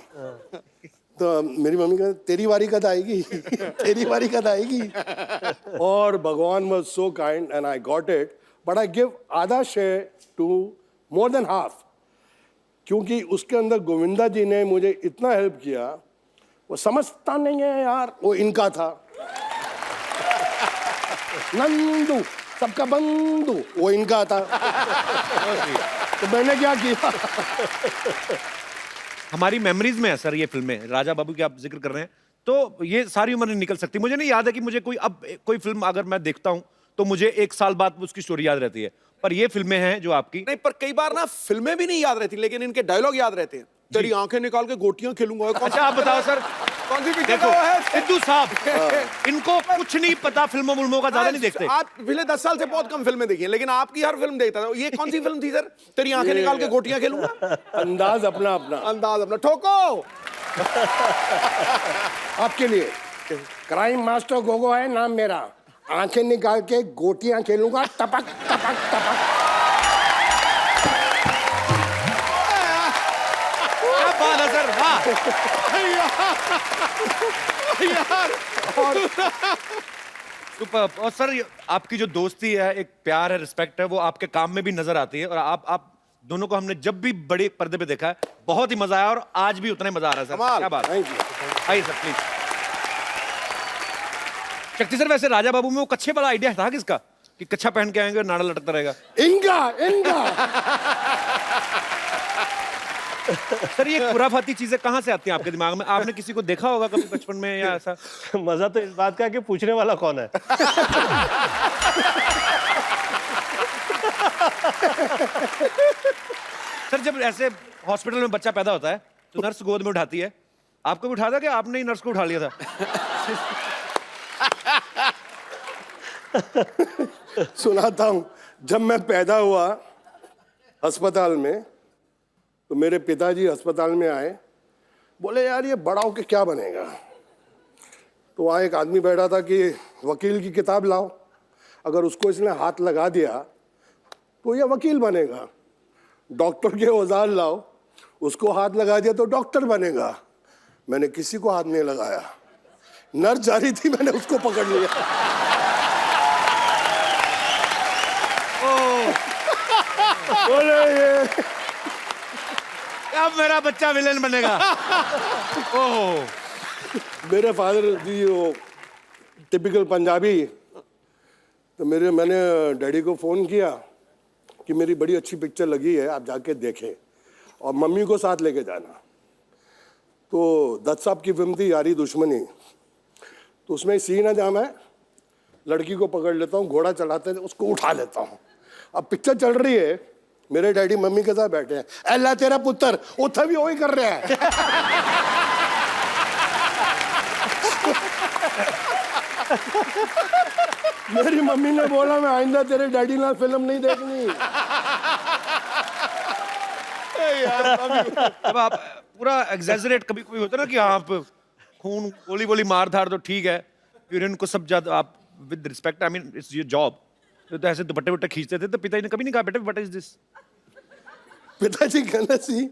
तो मेरी मम्मी कहा तेरी बारी कब आएगी? तेरी बारी कब आएगी? और भगवान was so kind and I got it, but I give आधा share to more than half, क्योंकि उसके अंदर गोविंदा जी ने मुझे इतना हेल्प किया। वो समझता नहीं है यार, वो इनका था। नंदू सबका बंधु, वो इनका था। तो मैंने क्या किया? हमारी मेमोरीज में है सर ये फिल्में। राजा बाबू की आप जिक्र कर रहे हैं, तो ये सारी उम्र नहीं निकल सकती। मुझे नहीं याद है कि मुझे कोई फिल्म अगर मैं देखता हूं तो मुझे 1 साल बाद उसकी स्टोरी याद रहती है, पर ये फिल्में हैं जो आपकी नहीं, पर कई बार ना फिल्में भी नहीं याद रहती, लेकिन इनके डायलॉग याद रहते हैं। तेरी आंखें निकाल के गोटियां खेलूंगा। अच्छा आप बताओ सर, कौन सी पिक्चर देखो का वो है? सिद्धू साहब इनको कुछ नहीं पता, फिल्मों फिल्मों का ज्यादा नहीं देखते। आप पिछले 10 साल से बहुत कम फिल्में देखी हैं, लेकिन आपकी हर फिल्म देखता था। ये कौन सी फिल्म थी सर? तेरी आंखें निकाल के गोटियां खेलूंगा। अंदाज अपना अपना अंदाज अपना। ठोको। आपके लिए क्राइम मास्टर गोगो है नाम मेरा, आंखें निकाल के गोटियां खेलूंगा, टपक टपक टपक। क्या बात है सर, वाह। सुपर्ब। और सर आपकी जो दोस्ती है, एक प्यार है, रिस्पेक्ट है, वो आपके काम में भी नजर आती है। और आप दोनों को हमने जब भी बड़े पर्दे पे देखा है बहुत ही मजा आया, और आज भी उतना ही मजा आ रहा है सर। कमाल। क्या बात है। Thank you. आइए सर प्लीज। शक्ति सर, वैसे राजा बाबू में वो कच्छे वाला आइडिया था किसका, कि कच्छा पहन के आएंगे और नाड़ा लटकता रहेगा? इनका इनका सर ये खुराफाती चीजें कहाँ से आती हैं आपके दिमाग में? आपने किसी को देखा होगा कभी बचपन में या ऐसा? मजा तो इस बात का है कि पूछने वाला कौन है। सर जब ऐसे हॉस्पिटल में बच्चा पैदा होता है तो नर्स गोद में उठाती है, आपको भी उठा था कि आपने ही नर्स को उठा लिया था? सुनाता हूँ। जब मैं पैदा हुआ अस्पताल में, तो मेरे पिताजी अस्पताल में आए, बोले यार ये बड़ा होके क्या बनेगा? तो वहाँ एक आदमी बैठा था कि वकील की किताब लाओ, अगर उसको इसने हाथ लगा दिया तो ये वकील बनेगा। डॉक्टर के औजार लाओ, उसको हाथ लगा दिया तो डॉक्टर बनेगा। मैंने किसी को हाथ नहीं लगाया, नर्स जा रही थी, मैंने उसको पकड़ लिया। बोले ये अब मेरा बच्चा विलेन बनेगा। ओह, मेरे फादर जी वो टिपिकल पंजाबी, तो मैंने डैडी को फ़ोन किया कि मेरी बड़ी अच्छी पिक्चर लगी है, आप जाके देखें और मम्मी को साथ लेके जाना। तो दत्त साहब की फिल्म थी यारी दुश्मनी, तो उसमें सीन है जहाँ मैं लड़की को पकड़ लेता हूँ, घोड़ा चलाते हैं उसको उठा लेता हूँ। अब पिक्चर चल रही है, मेरे डैडी मम्मी के साथ बैठे हैं, अल्लाह तेरा पुत्र उठा भी वही कर रहे हैं। मेरी मम्मी ने बोला मैं आइंदा तेरे डैडी ना फिल्म नहीं देखनी। अब आप पूरा एग्जैजरेट कभी कोई होता है ना कि आप खून गोली बोली मार धार तो ठीक है, फिर इनको सब ज्यादा आप with respect, I mean it's your job, तो ऐसे दुपट्टे वट्टे खींचते थे, तो पिताजी ने कभी नहीं कहा बेटा व्हाट इज दिस? पिताजी कहना सी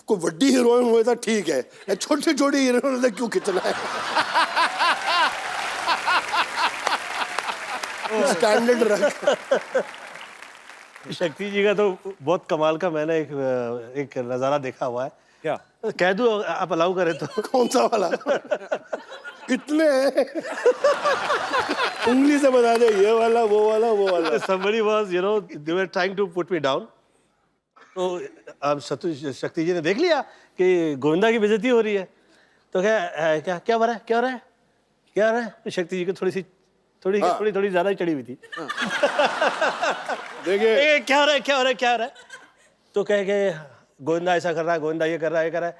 कोई वड्डी हीरोइन हुए तो ठीक है, छोटी छोटी हीरोइन ने क्यों खींचना है? स्टैंडर्ड रख। शक्ति जी का तो बहुत कमाल का मैंने एक नजारा देखा हुआ है। क्या? कह दूं आप अलाउ करें तो? कौन सा वाला? इतने हैं। उंगली से बता दे, ये वाला वो वाला वो वाला। Somebody was, you know, they were trying to put me down. तो अब शक्ति जी ने देख लिया कि गोविंदा की बेइज्जती हो रही है, तो क्या क्या हो रहा है, क्या हो रहा है, क्या हो रहा है? तो शक्ति जी को थोड़ी ज्यादा ही चढ़ी हुई थी। देखिए क्या हो रहा है, क्या हो रहा है, क्या हो रहा है? तो कह के गोविंदा ऐसा कर रहा है, गोविंदा ये कर रहा है, ये कर रहा है।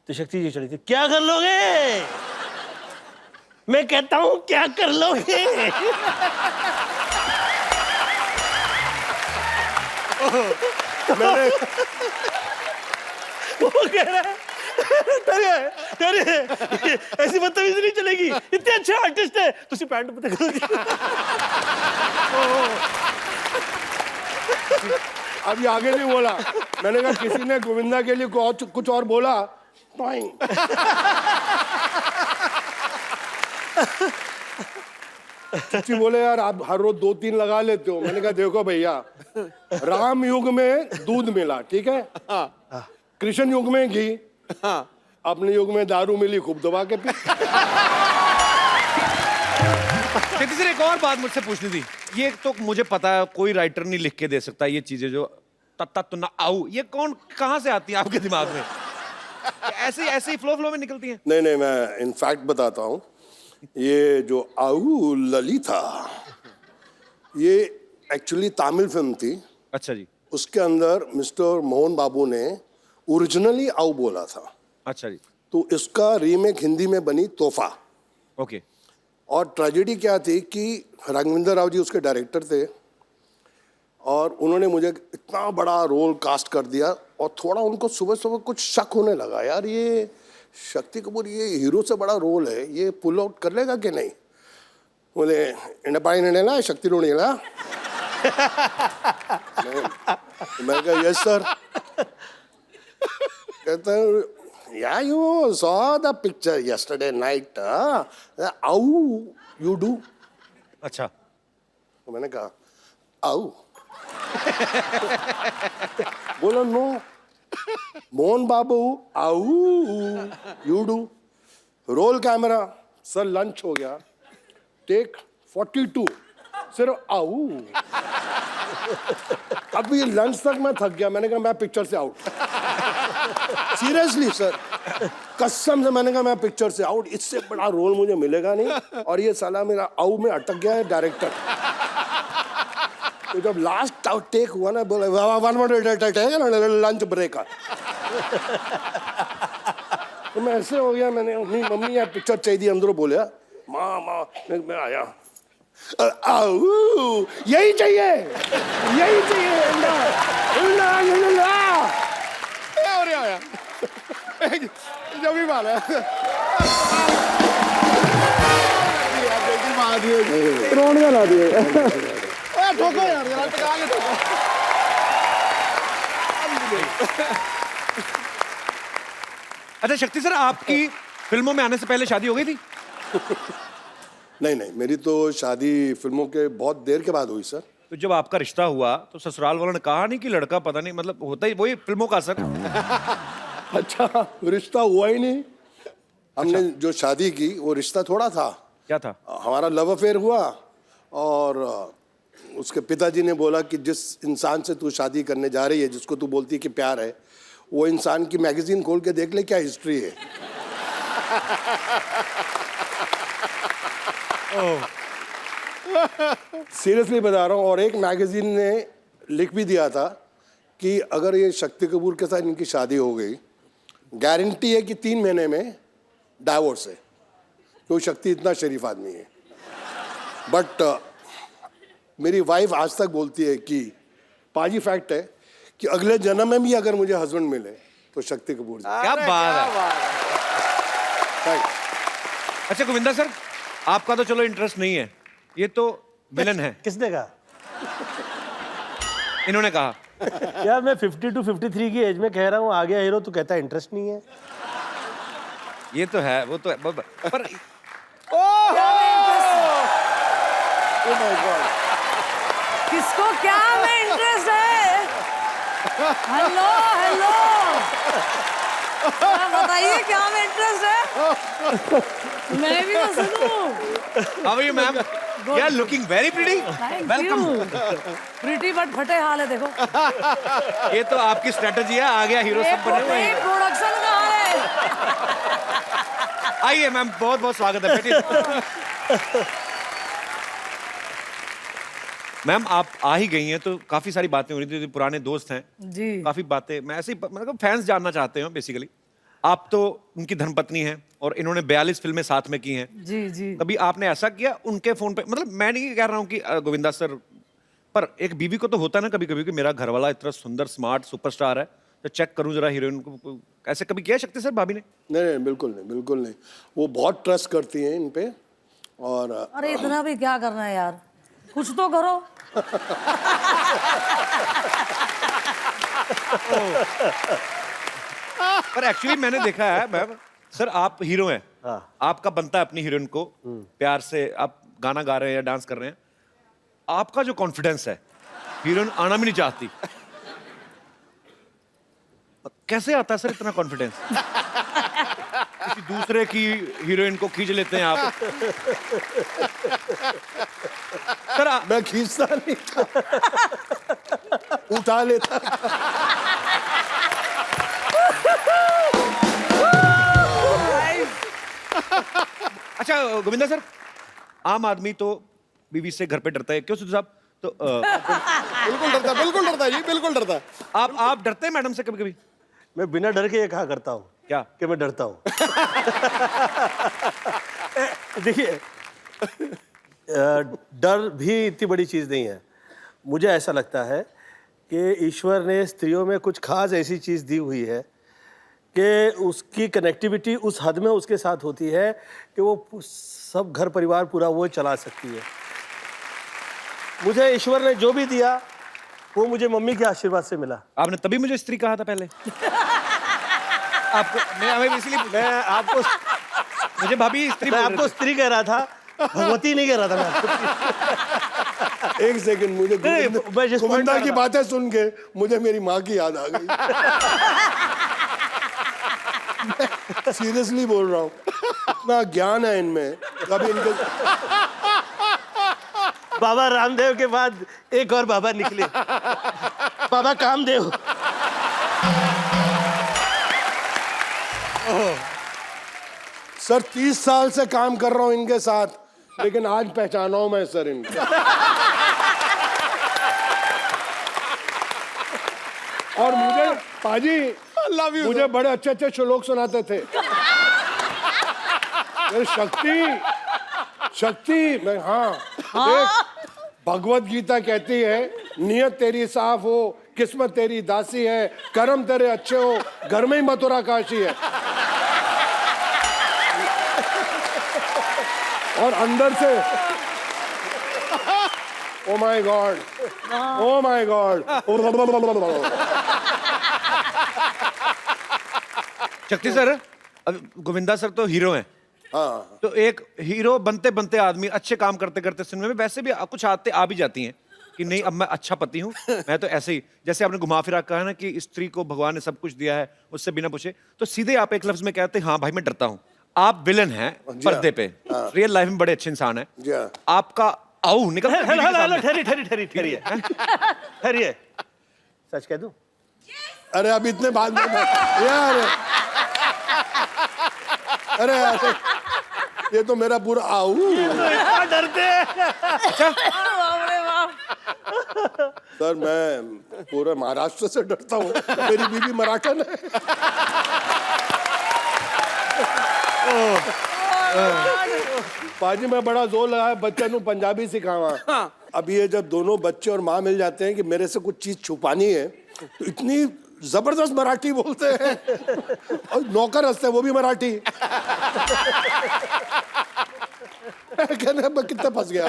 तो शक्ति जी चढ़ी थी, क्या कर लोगे? मैं कहता हूं क्या कर लोगे? वो कह रहा है तेरे ऐसी बदतमीजी नहीं चलेगी, इतने अच्छे आर्टिस्ट है, तुसी पैंट पता करोगे। अभी आगे नहीं बोला, मैंने कहा किसी ने गोविंदा के लिए कुछ और बोला। चची बोले यार आप हर रोज 2-3 लगा लेते हो। मैंने कहा देखो भैया, राम युग में दूध मिला, ठीक है, कृष्ण युग में घी, अपने युग में दारू मिली, खूब दबा के पी। सर एक और बात मुझसे पूछनी थी, ये तो मुझे पता है कोई राइटर नहीं लिख के दे सकता ये चीजें जो तत्ता तो ना आऊ, ये कौन कहां से आती है आपके दिमाग में? ऐसे ही फ्लो में निकलती हैं? नहीं, मैं इनफैक्ट बताता हूँ, ये जो आऊ ललिता, ये एक्चुअली तमिल फिल्म थी, अच्छा जी, उसके अंदर मिस्टर मोहन बाबू ने ओरिजिनली आओ बोला था, अच्छा जी, तो इसका रीमेक हिंदी में बनी तोहफा। ओके, और ट्रेजेडी क्या थी कि राघवेंद्र राव जी उसके डायरेक्टर थे और उन्होंने मुझे इतना बड़ा रोल कास्ट कर दिया और थोड़ा उनको सुबह सुबह कुछ शक होने लगा, यार ये शक्ति कपूर ये हीरो से बड़ा रोल है, ये पुल आउट कर लेगा कि नहीं। बोले इंडपाई नेला शक्ति रो नेला। मैं कहा यस सर। कहता है या you saw the picture yesterday night, आउ यू डू। अच्छा, तो मैंने कहा आउ। बोला नो मोहन बाबू आउ you do. Roll camera sir, lunch हो गया, टेक 42 सिर्फ आउ। अभी लंच तक मैं थक गया, मैंने कहा मैं पिक्चर से आउट। सीरियसली सर, कसम से मैंने कहा मैं पिक्चर से आउट, इससे बड़ा रोल मुझे मिलेगा नहीं। और ये साला मेरा आउ में अटक गया है डायरेक्टर। तो जब लास्ट टेक हुआ ना, बोला वन मोर लंच ब्रेक। तो मैं ऐसे हो गया, मैंने अपनी मम्मी यार पिक्चर चाहिए अंदरों बोलिया, माँ माँ मैं आया, आऊ यही चाहिए, यही चाहिए अंडा अंडा अंडा। और आया जब भी मारा रोने ला दिए। ठोको यार, टका के ठोको। अच्छा शक्ति सर, आपकी फिल्मों में आने से पहले शादी हो गई थी? नहीं नहीं, मेरी तो शादी फिल्मों के बहुत देर के बाद हुई सर। तो जब आपका रिश्ता हुआ तो ससुराल वालों ने कहा नहीं कि लड़का पता नहीं, मतलब होता ही वही फिल्मों का असर। अच्छा, रिश्ता हुआ ही नहीं। हमने जो शादी की वो रिश्ता थोड़ा था, क्या था? हमारा लव अफेयर हुआ और उसके पिताजी ने बोला कि जिस इंसान से तू शादी करने जा रही है, जिसको तू बोलती है कि प्यार है, वो इंसान की मैगजीन खोल के देख ले क्या हिस्ट्री है। सीरियसली बता रहा हूँ। और एक मैगजीन ने लिख भी दिया था कि अगर ये शक्ति कपूर के साथ इनकी शादी हो गई, गारंटी है कि 3 महीने में डाइवोर्स है, क्योंकि शक्ति इतना शरीफ आदमी है। बट मेरी वाइफ आज तक बोलती है कि पाजी फैक्ट है कि अगले जन्म में भी अगर मुझे हस्बैंड मिले तो शक्ति कपूर जी। क्या बात है। Thanks. अच्छा गोविंदा सर, आपका तो चलो इंटरेस्ट नहीं है, ये तो विलन है। किसने कहा? इन्होंने कहा। यार मैं 50 to 53 की एज में कह रहा हूँ आ गया हीरो, तू कहता है इंटरेस्ट नहीं है। ये तो है, वो तो है, पर किसको क्या में इंटरेस्ट है? हेलो हेलो, बताइए क्या में इंटरेस्ट है? मैं भी तो सुनूं। How are you ma'am? You are looking very pretty. Welcome. Pretty but फटे हाल है देखो। ये तो आपकी स्ट्रेटजी है, आ गया हीरो सब बने हुए हैं। प्रोडक्शन कहाँ है? आइए मैम, बहुत बहुत स्वागत है, बैठिए। मैम आप आ ही गई हैं तो काफी सारी बातें हो रही थी, पुराने दोस्त हैं जी। काफी बातें, मैं ऐसे ही मतलब फैंस जानना चाहते हैं बेसिकली। आप तो उनकी धर्मपत्नी हैं और इन्होंने 42 फिल्में साथ में की हैं। जी जी। कभी आपने ऐसा किया उनके फोन पे, मतलब मैं नहीं कह रहा हूँ कि गोविंदा सर, पर एक बीवी को तो होता है ना कभी कभी कि मेरा घरवाला इतना सुंदर स्मार्ट सुपरस्टार है, तो चेक करूं जरा हीरोइन को। ऐसे कभी किया शक्ति सर भाभी ने? नहीं नहीं, बिल्कुल नहीं, बिल्कुल नहीं। वो बहुत ट्रस्ट करती हैं इन पे। और अरे इतना भी क्या करना है यार, कुछ तो करो। पर एक्चुअली मैंने देखा है मैम सर, आप हीरो हैं, आपका बनता है अपनी हीरोइन को प्यार से, आप गाना गा रहे हैं या डांस कर रहे हैं, आपका जो कॉन्फिडेंस है, हीरोइन आना भी नहीं चाहती। कैसे आता है सर इतना कॉन्फिडेंस? किसी दूसरे की हीरोइन को खींच लेते हैं आप। सर मैं खींचता नहीं था, उठा लेता। अच्छा गोविंदा सर, आम आदमी तो बीवी से घर पे डरता है, क्यों सिद्धू साहब? तो बिल्कुल डरता है जी, बिल्कुल डरता है। आप डरते हैं मैडम से कभी कभी? मैं बिना डर के ये कहा करता हूँ क्या? कि मैं डरता हूँ। देखिए, डर भी इतनी बड़ी चीज़ नहीं है। मुझे ऐसा लगता है कि ईश्वर ने स्त्रियों में कुछ खास ऐसी चीज़ दी हुई है कि उसकी कनेक्टिविटी उस हद में उसके साथ होती है कि वो सब घर परिवार पूरा वो चला सकती है। मुझे ईश्वर ने जो भी दिया वो मुझे मम्मी के आशीर्वाद से मिला। आपने तभी मुझे स्त्री कहा था पहले? आपको मैं इसलिए मैं आपको मुझे भाभी स्त्री मैं बोल रहे आपको थे। स्त्री कह रहा था, भगवती नहीं कह रहा था मैं आपको। एक सेकंड, मुझे नहीं, मैं जिस point गोविंदा पर की था। बातें सुन के मुझे मेरी माँ की याद आ गई। सीरियसली बोल रहा हूँ, इतना ज्ञान है इनमें। कभी इनके बाबा रामदेव के बाद एक और बाबा निकले, बाबा कामदेव। सर 30 साल से काम कर रहा हूँ इनके साथ, लेकिन आज पहचाना हूं मैं सर इनको। और मुझे पाजी मुझे बड़े अच्छे अच्छे श्लोक सुनाते थे। ये शक्ति मैं हाँ देख, भगवत गीता कहती है नियत तेरी साफ हो, किस्मत तेरी दासी है, कर्म तेरे अच्छे हो, घर में ही मथुरा काशी है। और अंदर से oh my God, oh my God. शक्ति सर, अब गोविंदा सर तो हीरो हैं। हाँ तो एक हीरो बनते बनते आदमी अच्छे काम करते करते सिनेमा में वैसे भी कुछ आते आ भी जाती हैं कि नहीं अब मैं अच्छा पति हूँ, मैं तो ऐसे ही, जैसे आपने घुमा फिरा कहा ना कि स्त्री को भगवान ने सब कुछ दिया है उससे बिना पूछे, तो सीधे आप एक लफ्ज में कहते हैं हाँ भाई मैं डरता हूँ। आप विलन हैं पर्दे पे, रियल लाइफ में बड़े अच्छे इंसान हैं। जी हाँ। आपका आओ निकल ठहरिए, सच कह दूं? अरे अब इतने बाद में यार, अरे ये तो मेरा पूरा आऊ। इतना डरते हैं। बाप रे बाप। सर मैं पूरे महाराष्ट्र से डरता हूँ, मेरी बीवी मराठन है। पाजी मैं बड़ा जोर लगाया बच्चे को पंजाबी सिखावा। अब ये जब दोनों बच्चे और माँ मिल जाते हैं कि मेरे से कुछ चीज छुपानी है, तो इतनी जबरदस्त मराठी बोलते हैं। और नौकर हंसते हैं, वो भी मराठी। कहने मैं कितने फंस गया।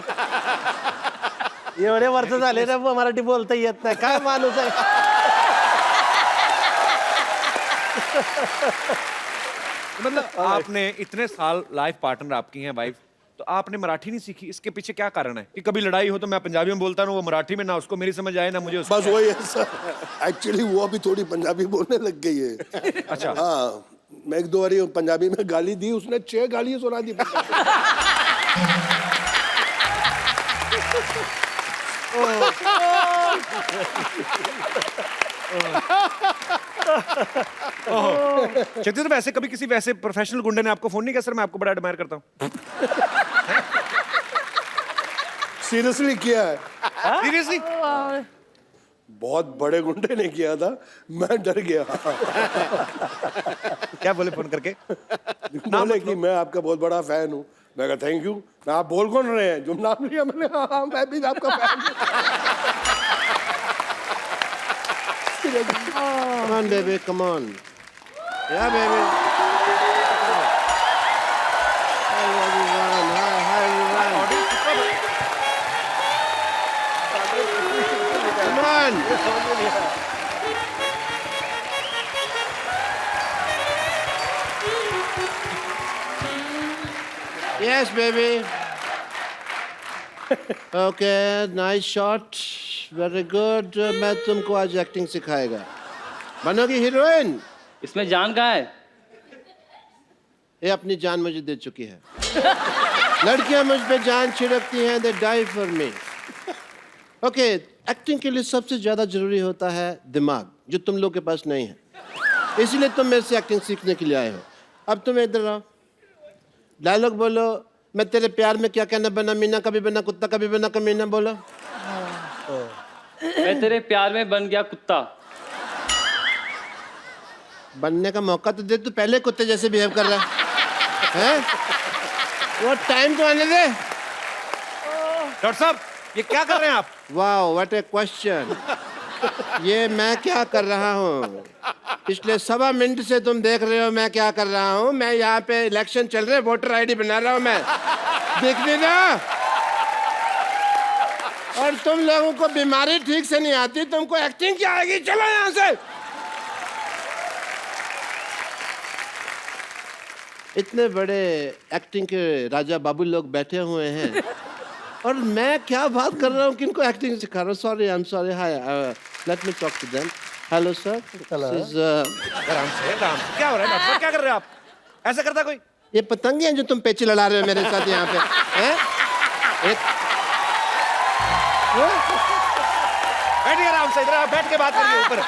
एवढे वर्ष झाले ना मराठी बोलता येत नाही, काय माणूस आहे। मतलब आपने इतने साल लाइफ पार्टनर आपकी हैं वाइफ, तो आपने मराठी नहीं सीखी, इसके पीछे क्या कारण है कि कभी लड़ाई हो तो मैं पंजाबी में बोलता हूँ, वो मराठी में, ना उसको मेरी समझ आए ना मुझे उसको। बस वही है सर, एक्चुअली वो अभी थोड़ी पंजाबी बोलने लग गई है। अच्छा। हाँ, मैं एक दो बारी पंजाबी में गाली दी, उसने 6 गाली सुना दी। शक्ति तो वैसे कभी किसी वैसे प्रोफेशनल गुंडे ने आपको फोन नहीं किया सर मैं आपको बड़ा एडमायर करता हूँ? सीरियसली किया है, सीरियसली? बहुत बड़े गुंडे ने किया था, मैं डर गया। क्या बोले फोन करके? बोले कि मैं आपका बहुत बड़ा फैन हूँ। मैं कहा थैंक यू। मैं आप बोल कौन रहे हैं? जो नाम लिया मैंने, हाँ मैं भी आपका फैन हूँ। Come on, baby, come on. Yeah, baby. Hi, everyone. Hi, everyone. Come on. Yes, baby. Okay, nice shot. Very good. मैं तुमको आज एक्टिंग सिखाएगा। बनोगी हीरोइन? इसमें जान कहाँ है? ये अपनी जान मुझे दे चुकी है। लड़कियां मुझ पे जान छिड़कती हैं, they die for me. Okay, acting के लिए सबसे ज्यादा जरूरी होता है दिमाग, जो तुम लोग के पास नहीं है। इसीलिए तुम मेरे से एक्टिंग सीखने के लिए आए हो। अब तुम इधर आओ, डायलॉग बोलो। मैं तेरे प्यार में क्या कहना, बना मीना कभी बना कुत्ता कभी बना कमीना, बोलो। मैं तेरे प्यार में बन गया कुत्ता। बनने का मौका तो दे, तू पहले कुत्ते जैसे बिहेव कर रहा है। वो टाइम तो आने दे। डॉक्टर साहब ये क्या कर रहे हैं आप? वाह, व्हाट ए क्वेश्चन। ये मैं क्या कर रहा हूँ? पिछले 1.25 मिनट से तुम देख रहे हो मैं क्या कर रहा हूँ। मैं यहाँ पे इलेक्शन चल रहे, वोटर आईडी बना रहा हूँ मैं। देख देना। और तुम लोगों को बीमारी ठीक से नहीं आती, तुमको एक्टिंग क्या आएगी? चलो यहाँ से। इतने बड़े एक्टिंग के राजा बाबू लोग बैठे हुए हैं और मैं क्या बात कर रहा हूँ, किनको एक्टिंग सिखा रहा हूँ। Sorry, I am sorry. Hi, let me talk to them. Hello sir. आराम से क्या हो रहा है डॉक्टर साहब? क्या कर रहे हैं आप? ऐसा करता कोई? ये पतंगे हैं जो तुम पेचे लड़ा रहे हो मेरे साथ यहाँ पे, हैं? बैठिए आराम से, इधर आप बैठ के बात करिए ऊपर।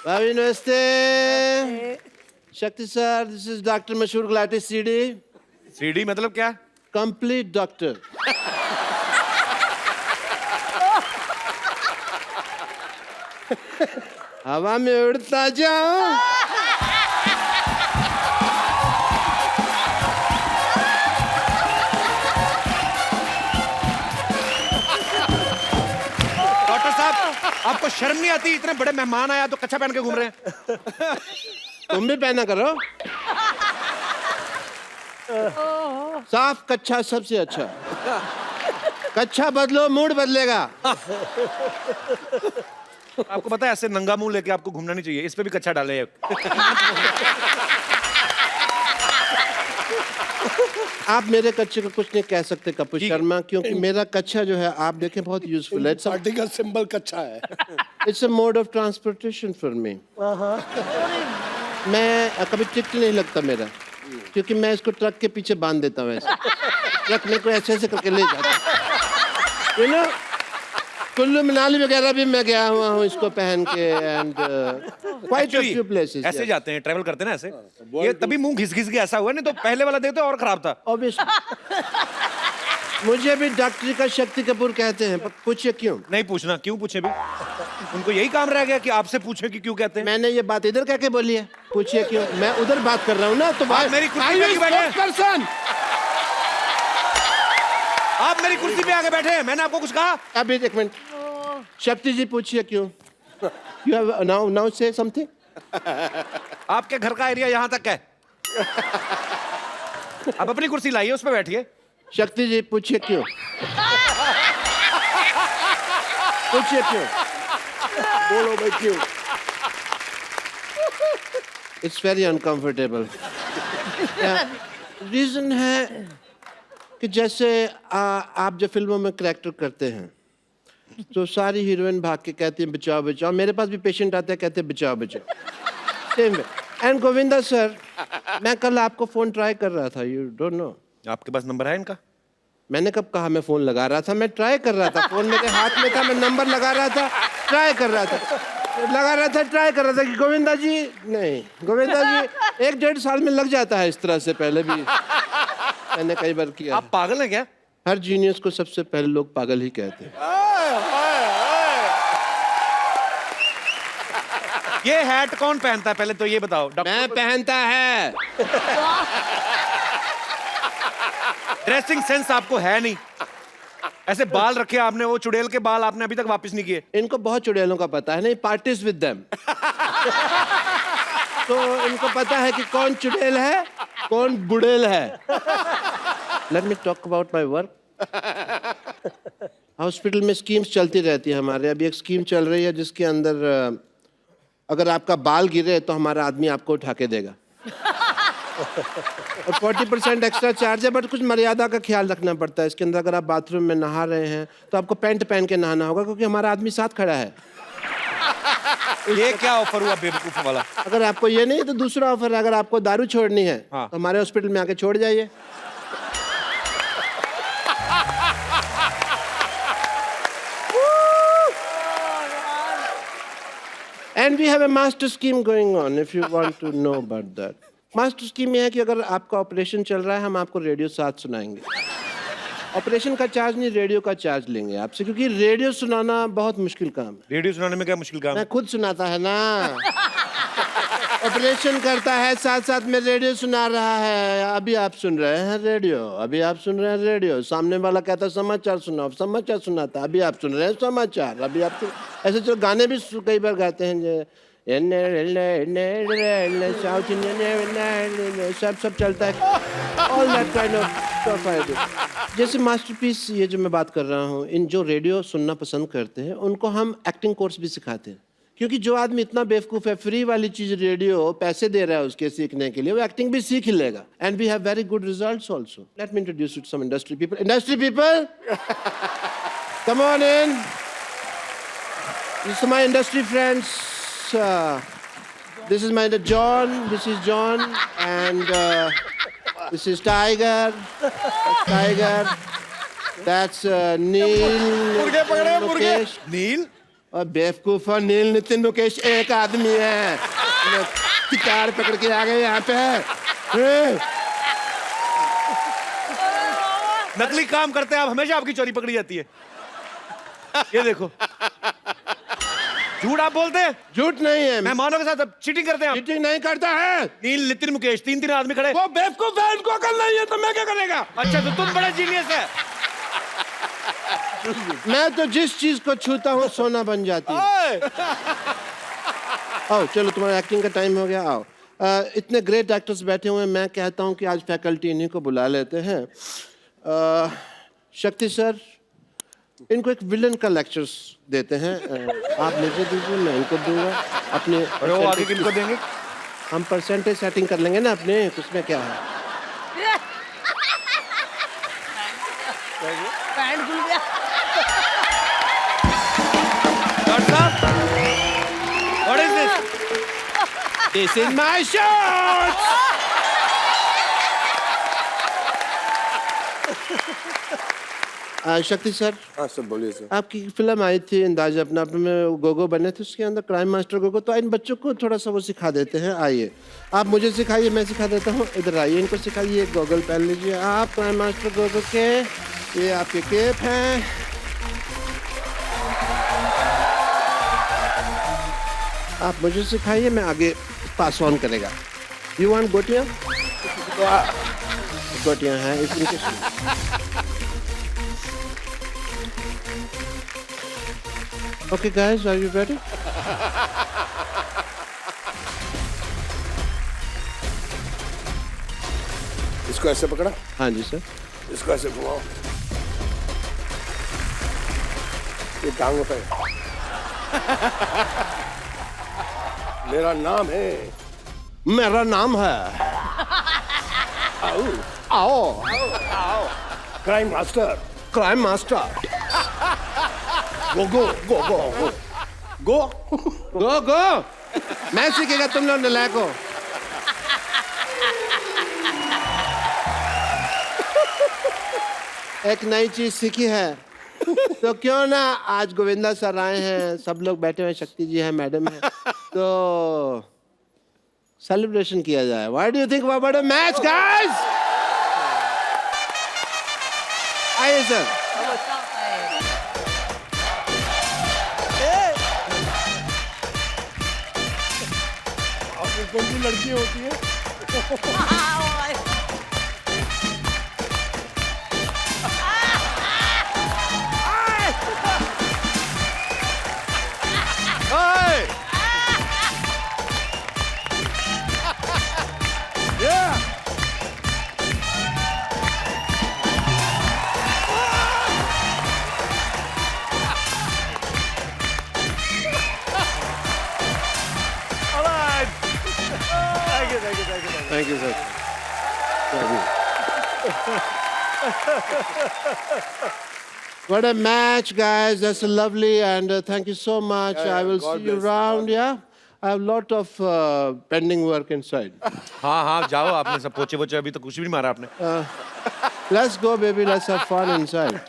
भाभी नमस्ते। शक्ति सर, दिस इज डॉक्टर मशहूर गुलाटी सीडी। सीडी मतलब क्या? Complete doctor. हवा में उड़ता जाऊं। डॉक्टर साहब आपको शर्म नहीं आती? इतने बड़े मेहमान आया तो कच्छा पहन के घूम रहे हैं। तुम भी पहना करो। साफ कच्छा सबसे अच्छा। कच्छा बदलो, मूड बदलेगा। आपको पता है ऐसे नंगा मुंह लेके आपको घूमना नहीं चाहिए। इस पे भी कच्छा डाले एक। आप मेरे कच्छे को कुछ नहीं कह सकते कपूर शर्मा, क्योंकि मेरा कच्छा जो है आप देखें बहुत यूजफुल है। पार्टी का सिंबल कच्चा है। It's a mode of transportation for me. मैं कभी टिकट नहीं लगता मेरा, क्योंकि मैं इसको ट्रक के पीछे बांध देता हूँ। ऐसे ट्रक में को ऐसे ऐसे करके ले जाता हूँ। कुल्लू मनाली वगैरह भी मैं गया हुआ हूँ इसको पहन के। And quite a few places. ऐसे जाते हैं, ट्रैवल करते हैं ना ऐसे। ये तभी मुंह घिस घिस के ऐसा हुआ, नहीं तो पहले वाला देखते और खराब था। ऑब्वियसली। मुझे भी डॉक्टरी का शक्ति कपूर कहते हैं, पर पूछिए क्यों? नहीं पूछना, क्यों पूछे भी? उनको यही काम रह गया कि आपसे पूछे कि क्यों कहते हैं। मैंने ये बात इधर कह के बोली है, पूछिए क्यों? मैं उधर बात कर रहा हूँ ना, तो आप मेरी कुर्सी पे आके बैठे। पर्सन, आप मेरी कुर्सी पे आके बैठे हैं, मैंने आपको कुछ कहा? अभी एक मिनट। शक्ति जी पूछिए क्यों? You have now say something. आपके घर का एरिया यहाँ तक है। अब अपनी कुर्सी लाइए, उस पे बैठिए। शक्ति जी पूछिए क्यों? पूछिए क्यों? बोलो भाई क्यों? It's very uncomfortable. रीजन है कि जैसे आप जो फिल्मों में करैक्टर करते हैं तो सारी हीरोइन भाग के कहती हैं बचाओ बचाओ। मेरे पास भी पेशेंट आते हैं, कहते हैं बचाओ बचाओ। Same way. And Govinda sir, मैं कल आपको फोन ट्राई कर रहा था, यू डोंट नो। आपके पास नंबर है इनका? मैंने कब कहा मैं फोन लगा रहा था? मैं ट्राई कर रहा था, फोन मेरे हाथ में था, मैं नंबर लगा रहा था, ट्राई कर रहा था, ट्राई कर रहा था कि गोविंदा जी। नहीं, गोविंदा जी 1-1.5 साल में लग जाता है इस तरह से, पहले भी मैंने कई बार किया। आप पागल हैं क्या? हर जीनियस को सबसे पहले लोग पागल ही कहते हैं। ये हैट कौन पहनता है पहले तो ये बताओ? मैं पहनता है। ड्रेसिंग सेंस आपको है नहीं। ऐसे बाल रखे आपने, वो चुड़ैल के बाल आपने अभी तक वापस नहीं किए। इनको बहुत चुड़ैलों का पता है, नहीं पार्टीज विद देम। तो इनको पता है कि कौन चुड़ैल है, कौन बुड़ैल है। Late me talk about my work. Hospital में स्कीम्स चलती रहती है हमारे। अभी एक स्कीम चल रही है जिसके अंदर अगर आपका बाल गिरे तो हमारा आदमी आपको उठा के देगा। और 40% एक्स्ट्रा चार्ज है, बट कुछ मर्यादा का ख्याल रखना पड़ता है। इसके अंदर अगर आप बाथरूम में नहा रहे हैं तो आपको पैंट पहन के नहाना होगा, क्योंकि हमारा आदमी साथ खड़ा है। ये क्या ऑफर हुआ बेवकूफ वाला? अगर आपको ये नहीं तो दूसरा ऑफर है, अगर आपको दारू छोड़नी है हाँ। तो हमारे हॉस्पिटल में आके छोड़ जाइए। And we have a master scheme going on if you want to know about that. Master scheme ये है कि अगर आपका ऑपरेशन चल रहा है हम आपको रेडियो 7 सुनाएंगे। ऑपरेशन का चार्ज नहीं, रेडियो का चार्ज लेंगे आपसे, क्योंकि रेडियो सुनाना बहुत मुश्किल काम है। रेडियो सुनाने में क्या मुश्किल काम है? मैं खुद सुनाता है ना। ऑपरेशन करता है, साथ साथ में रेडियो सुना रहा है। अभी आप सुन रहे हैं रेडियो, अभी आप सुन रहे हैं रेडियो। सामने वाला कहता है समाचार सुनाओ, समाचार सुनाता, अभी आप सुन रहे हैं समाचार, अभी आप ऐसे जो गाने भी कई बार गाते हैं जो साउथ इंडियन सब चलता है। All that kind of stuff I do. जैसे मास्टरपीस ये जो मैं बात कर रहा हूँ, इन जो रेडियो सुनना पसंद करते हैं उनको हम एक्टिंग कोर्स भी सिखाते हैं, क्योंकि जो आदमी इतना बेवकूफ़ है, फ्री वाली चीज़ रेडियो पैसे दे रहा है उसके सीखने के लिए, वो एक्टिंग भी सीख ही लेगा। And we have very good results also. Let me introduce you to some industry people. Industry people, come on in. These are my industry friends. This is my John. This is John, and this is Tiger. That's Tiger. That's Neil. Mukesh. नील? और बेवकूफ और नील नितिन मुकेश एक आदमी है। Guitar पकड़ के आ गए यहाँ पे। नकली काम करते हैं आप, हमेशा आपकी चोरी पकड़ी जाती है। ये देखो, झूठ आप बोलते हैं। झूठ नहीं है, मेहमानों के साथ चीटिंग करते हैं आप। चीटिंग नहीं करता है। नील, नितिन, मुकेश, तीन आदमी खड़े। वो बेवकूफ है, इनको अकल नहीं है, तो मैं क्या करेगा? अच्छा, तो तुम बड़ा जीनियस है। मैं तो जिस चीज को छूता हूँ सोना बन जाती है। आओ चलो, तुम्हारा एक्टिंग का टाइम हो गया, आओ। इतने ग्रेट एक्टर्स बैठे हुए हैं, मैं कहता हूँ कि आज फैकल्टी इन्हीं को बुला लेते हैं। शक्ति सर, इनको एक विलन का लेक्चर्स देते हैं। आप मुझे दीजिए, मैं इनको दूंगा। अपने और वो आगे किनको देंगे? हम परसेंटेज सेटिंग कर लेंगे ना अपने, उसमें क्या है। पैंट खुल गया। डॉक्टर साहब, what is this? This is my shirt. शक्ति सर। हाँ सर, बोलिए सर। आपकी फिल्म आई थी अंदाज अपना अपने में, गोगो बने थे, उसके अंदर क्राइम मास्टर गोगो। तो इन बच्चों को थोड़ा सा वो सिखा देते हैं। आइए, आप मुझे सिखाइए, मैं सिखा देता हूँ। इधर आइए, इनको सिखाइए। गोगल पहन लीजिए आप, क्राइम मास्टर गोगो के। ये आपके केप हैं। आप मुझे सिखाइए, मैं आगे पास ऑन करेगा। यू वांट गोटियाँ? गोटियाँ हैं इनके। Okay guys, are you ready? इसको ऐसे पकड़ा, हाँ जी सर। इसको ऐसे घुमाओ, ये टांग होता है। मेरा नाम है। मेरा नाम है। आओ। Crime master. Crime master. Go go go go go go go go. मैं सीखेगा, तुम लोग नलायक हो। एक नई चीज सीखी है, तो क्यों ना आज गोविंदा सर आए हैं, सब लोग बैठे हुए, शक्ति जी है, मैडम है, तो सेलिब्रेशन किया जाए। What do you think about a match guys? आइए सर। कौन सी लड़की होती है? Thank you, sir. What a match, guys. That's lovely, and thank you so much. I will God see you bless. around, yeah? I have a lot of pending work inside. हाँ हाँ, जाओ। आपने सब पोचे वोचे अभी तो कुछ भी नहीं मारा आपने। Let's go, baby. Let's have fun inside.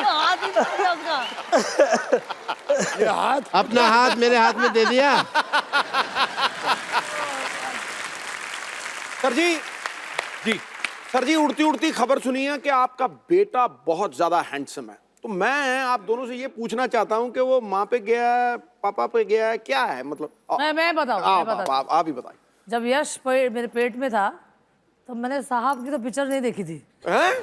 हाथ ही टूट गया उसका। ये हाथ अपना हाथ मेरे हाथ में दे दिया। सर जी, जी सर जी, उड़ती उड़ती खबर सुनी है कि आपका बेटा बहुत ज्यादा हैंडसम है। तो मैं आप दोनों से ये पूछना चाहता हूँ कि वो माँ पे गया है, पापा पे गया है, क्या है मतलब? मैं बताऊँ, आप ही बताइए। जब यश मेरे पेट में था तो मैंने साहब की तो पिक्चर नहीं देखी थी। हैं?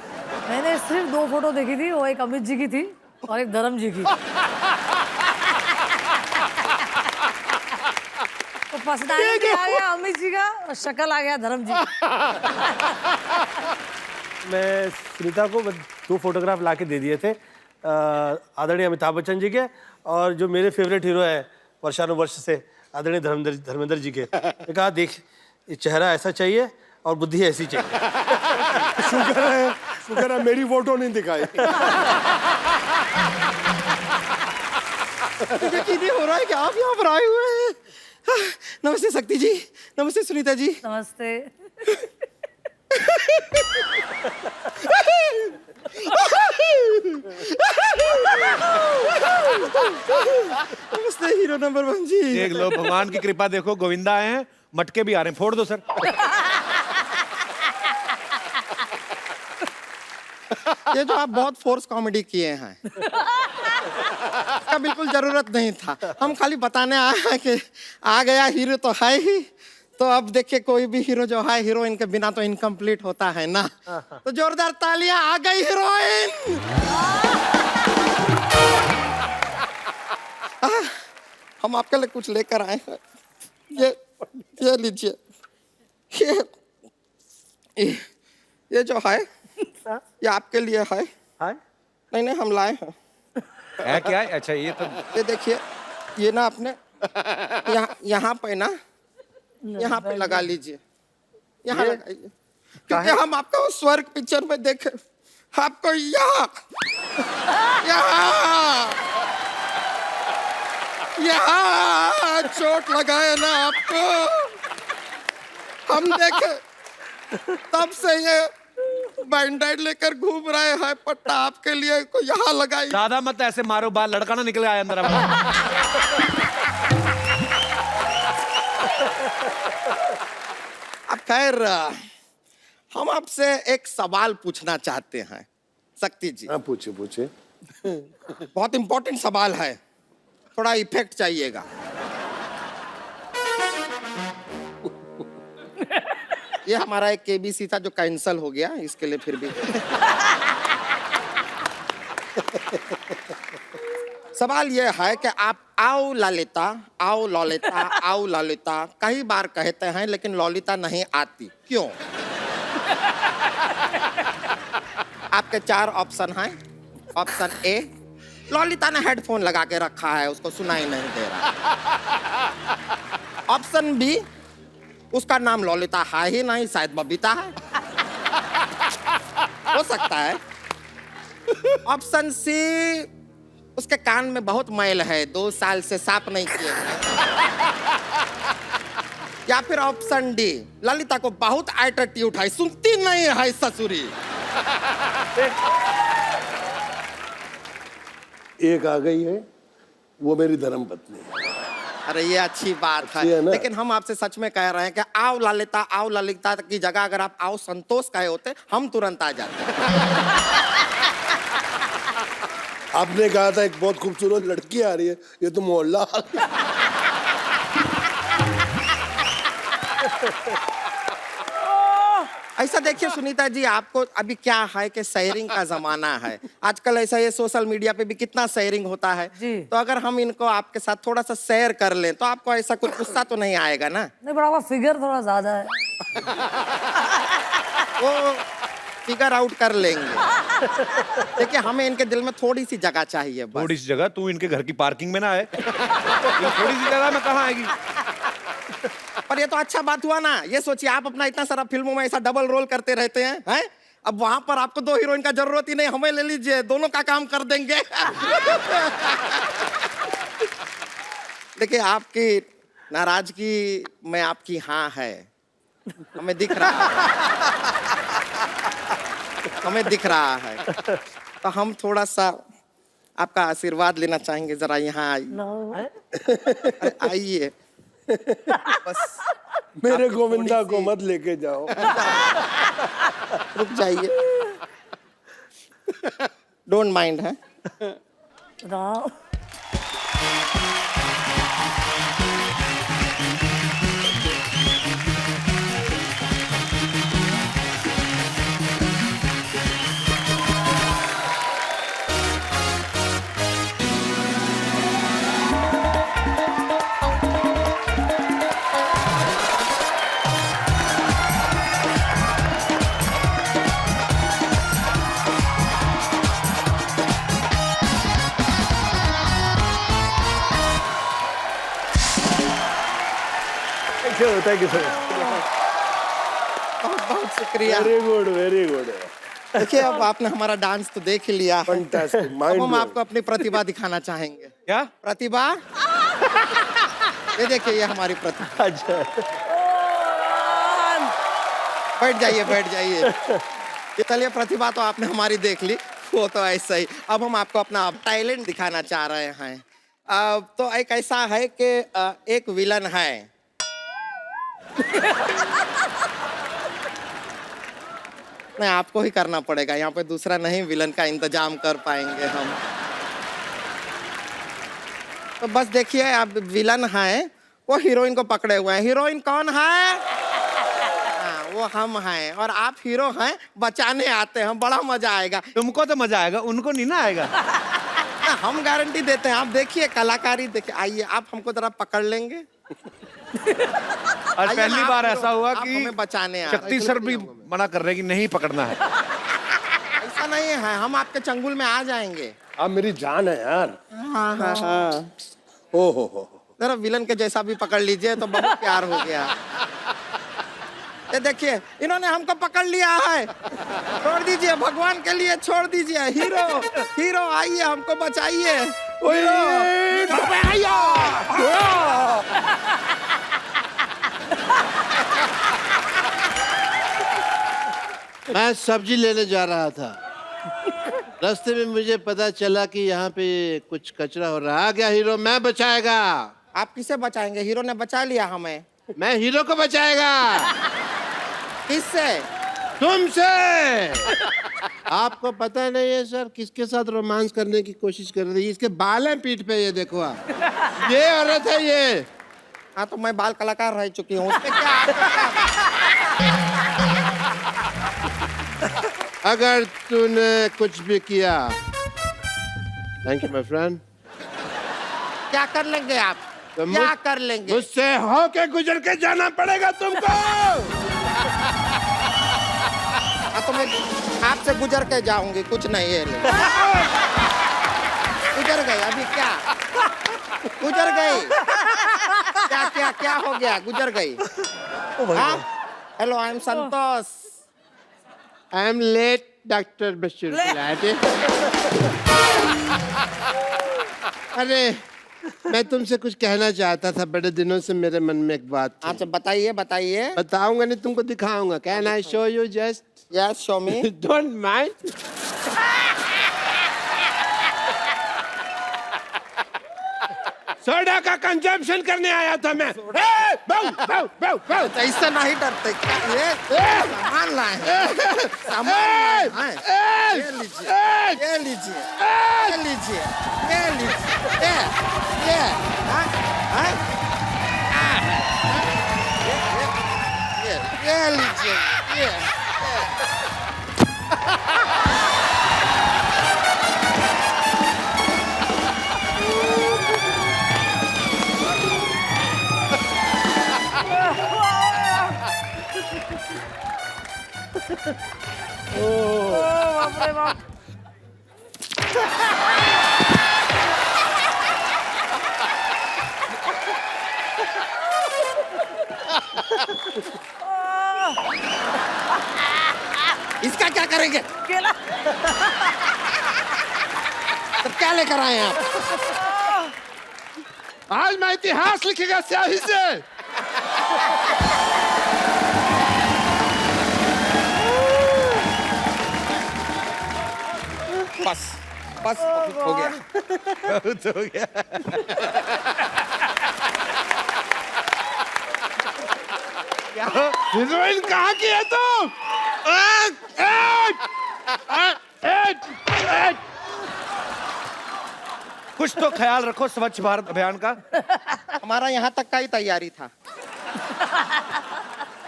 मैंने सिर्फ 2 फोटो देखी थी, वो एक अमित जी की थी और एक धर्म जी की। तो पर्सनालिटी आ गया अमित जी का और शक्ल आ गया धर्म जी। मैं सुनीता को 2 फोटोग्राफ ला के दे दिए थे, आदरणीय अमिताभ बच्चन जी के और जो मेरे फेवरेट हीरो है वर्षानुवर्ष से आदरणीय धर्मेंद्र जी के। मैं कहा देख, ये चेहरा ऐसा चाहिए और बुद्धि ऐसी चाहिए। शुक्र है मेरी फोटो नहीं दिखाई। यकीन नहीं हो रहा है कि आप यहाँ पर आए हुए हैं। नमस्ते शक्ति जी, नमस्ते सुनीता जी। नमस्ते। नमस्ते हीरो नंबर 1 जी। देख लो, भगवान की कृपा देखो, गोविंदा आए हैं, मटके भी आ रहे हैं, फोड़ दो सर। ये जो आप बहुत फोर्स कॉमेडी किए हैं इसका बिल्कुल जरूरत नहीं था। हम खाली बताने आए हैं कि आ गया हीरो तो है ही, तो अब देखिए कोई भी हीरो जो है हीरोइन के बिना तो इनकम्प्लीट होता है ना। तो जोरदार तालियां, आ गई हीरोइन। हम आपके लिए कुछ लेकर आए हैं। ये लीजिए। ये जो है ये आपके लिए है। नहीं हम लाए हैं। है क्या? अच्छा ये तो ये देखिए, ये ना आपने यहाँ पे ना, यहाँ पे लगा लीजिए, यहाँ लगाइए, क्योंकि हम आपको स्वर्ग पिक्चर में देखे, आपको यहाँ चोट लगाए ना आपको, हम देखे, तब से ये बैंडेड लेकर घूम रहे हैं। पट्टा आपके लिए को यहाँ लगाई। ज्यादा मत ऐसे मारो, बाल लड़का ना निकले आए अंदर। अब खैर, हम आपसे एक सवाल पूछना चाहते हैं शक्ति जी। हाँ पूछे पूछे। बहुत इंपॉर्टेंट सवाल है, थोड़ा इफेक्ट चाहिएगा। ये हमारा एक केबीसी था जो कैंसिल हो गया, इसके लिए फिर भी सवाल ये है कि आप आओ ललिता, आओ ललिता, आओ ललिता कई बार कहते हैं लेकिन ललिता नहीं आती, क्यों? आपके 4 ऑप्शन हैं। ऑप्शन ए, ललिता ने हेडफोन लगा के रखा है, उसको सुनाई नहीं दे रहा। ऑप्शन बी, उसका नाम ललिता है ही नहीं, शायद बबीता है, हो सकता है। ऑप्शन सी, उसके कान में बहुत मैल है, 2 साल से साफ नहीं किए हैं। या फिर ऑप्शन डी, ललिता को बहुत एटीट्यूड है, सुनती नहीं है ससुरी। एक आ गई है, वो मेरी धर्मपत्नी है। अरे ये अच्छी बात अच्छी है ना? लेकिन हम आपसे सच में कह रहे हैं कि आओ ललिता की जगह अगर आप आओ संतोष कहे होते, हम तुरंत आ जाते। आपने कहा था एक बहुत खूबसूरत लड़की आ रही है, ये तो मोहल्ला आ गया। ऐसा देखिए सुनीता जी, आपको अभी क्या है कि शेयरिंग का जमाना है आजकल। ऐसा ये सोशल मीडिया पे भी कितना शेयरिंग होता है जी। तो अगर हम इनको आपके साथ थोड़ा सा शेयर कर लें तो आपको ऐसा कुछ गुस्सा तो नहीं आएगा ना? नहीं, बड़ा आपका फिगर थोड़ा ज्यादा है। वो फिगर आउट कर लेंगे। देखिए हमें इनके दिल में थोड़ी सी जगह चाहिए बस। थोड़ी सी जगह? तू इनके घर की पार्किंग में ना आए। थोड़ी सी जगह में कहाँ आएगी? पर ये तो अच्छा बात हुआ ना। ये सोचिए, आप अपना इतना सारा फिल्मों में ऐसा डबल रोल करते रहते हैं? अब वहां पर आपको 2 हीरोइन का जरूरत ही नहीं, हमें ले लीजिए, दोनों का काम कर देंगे। देखिए आपकी नाराजगी में आपकी हाँ है, हमें दिख रहा है। हमें दिख रहा है, तो हम थोड़ा सा आपका आशीर्वाद लेना चाहेंगे, जरा यहाँ आइए। अरे आइए बस, मेरे गोविंदा को मत लेके जाओ। रुक जाइए, डोंट माइंड है। राम। Thank you sir. बहुत बहुत शुक्रिया। Very good, very good. देखिए, अब आपने हमारा डांस तो देख ही लिया है। फैंटास्टिक, अब माइंड हम आपको अपनी प्रतिभा दिखाना चाहेंगे। क्या? प्रतिभा, ये देखिए, ये हमारी प्रतिभा। अच्छा, बैठ जाइए, बैठ जाइए। ये चलिए, प्रतिभा तो आपने हमारी देख ली, वो तो ऐसा ही। अब हम आपको अपना टैलेंट दिखाना चाह रहे हैं। तो एक ऐसा है कि एक विलन है। नहीं, आपको ही करना पड़ेगा, यहाँ पे दूसरा नहीं विलन का इंतजाम कर पाएंगे हम। तो बस देखिए, अब विलन है, वो हीरोइन को पकड़े हुए हैं। हीरोइन कौन है? हाँ, वो हम हैं, और आप हीरो हैं, बचाने आते हैं। बड़ा मजा आएगा। तुमको तो मजा आएगा, उनको नहीं ना आएगा। ना, हम गारंटी देते हैं। आप देखिए, कलाकारी देखिए। आइए, आप हमको जरा पकड़ लेंगे। और आइए पहली ना, बार आप ऐसा हुआ आप कि हमें बचाने आ रहे हैं। शक्ति सर भी मना कर रहे हैं कि नहीं पकड़ना है। ऐसा नहीं है, हम आपके चंगुल में आ जाएंगे। आप मेरी जान है यार। हाँ हाँ हाँ। हो। जरा विलन के जैसा भी पकड़ लीजिए तो बहुत प्यार हो गया। ये देखिए, इन्होंने हमको पकड़ लिया है। छोड़ दीजिए, भगवान के लिए छोड़ दीजिए। हीरो, हीरो आइए, हमको बचाइए। हीरो, मैं सब्जी लेने जा रहा था, रास्ते में मुझे पता चला कि यहाँ पे कुछ कचरा हो रहा है। आ गया हीरो, मैं बचाएगा। आप किसे बचाएंगे? हीरो ने बचा लिया हमें। मैं हीरो को बचाएगा। किससे? तुमसे। आपको पता नहीं है सर, किसके साथ रोमांस करने की कोशिश कर रही है? इसके बाल हैं पीठ पे, ये देखो आप। ये औरत है ये। हाँ, तो मैं बाल कलाकार रह चुकी हूँ, उसमें क्या आपका? अगर तूने कुछ भी किया, थैंक यू माय फ्रेंड, क्या कर लेंगे आप? तो क्या कर लेंगे? मुझसे होके गुजर के जाना पड़ेगा तुमको। हाँ, तो मैं आपसे गुजर के जाऊंगी, कुछ नहीं है। गुजर गई, अभी क्या? गुजर गई। क्या क्या क्या हो गया? गुजर गई। Hello, I am Santosh. I am late doctor Bashir Gulati. अरे, मैं तुमसे कुछ कहना चाहता था, बड़े दिनों से मेरे मन में एक बात थी। अच्छा, बताइए बताइए। बताऊंगा नहीं, तुमको दिखाऊंगा। Can I show you just? Yes, show me. Don't mind. Soda का कंजम्पशन करने आया था मैं। ऐसे नहीं डरते क्या? ये सामान लाए हैं। सामान लाए हैं। ये लीजिए, ये लीजिए, ये लीजिए, ये लीजिए, ये हाँ, हाँ, ये लीजिए, ये। बाप रे बाप। इसका क्या करेंगे? केला। तो क्या लेकर आए आप? आज मैं इतिहास लिखेगा स्याही से। बस बस हो गया। बहुत हो गया। हिरोइन कहाँ की है तुम? कुछ तो ख्याल रखो स्वच्छ भारत अभियान का। हमारा यहाँ तक का ही तैयारी था।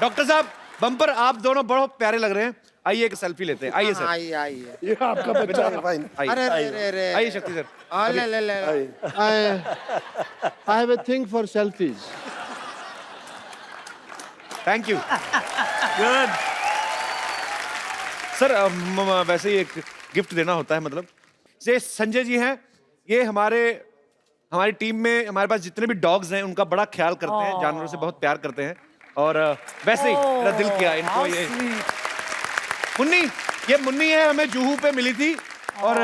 डॉक्टर साहब, बम्पर आप दोनों बहुत प्यारे लग रहे हैं। आइए एक सेल्फी लेते हैं। आइए सर, आइए आइए। ये आपका बच्चा है। अरे आइए रे रे रे। आइए शक्ति सर। ले ले ले। I have a thing for selfies. Thank you good. Sir. वैसे ही एक गिफ्ट देना होता है, मतलब ये संजय जी हैं, ये हमारी टीम में हमारे पास जितने भी डॉग्स हैं उनका बड़ा ख्याल करते हैं, जानवरों से बहुत प्यार करते हैं। और वैसे ही मेरा दिल किया इनको ये मुन्नी है, हमें जुहू पे मिली थी। और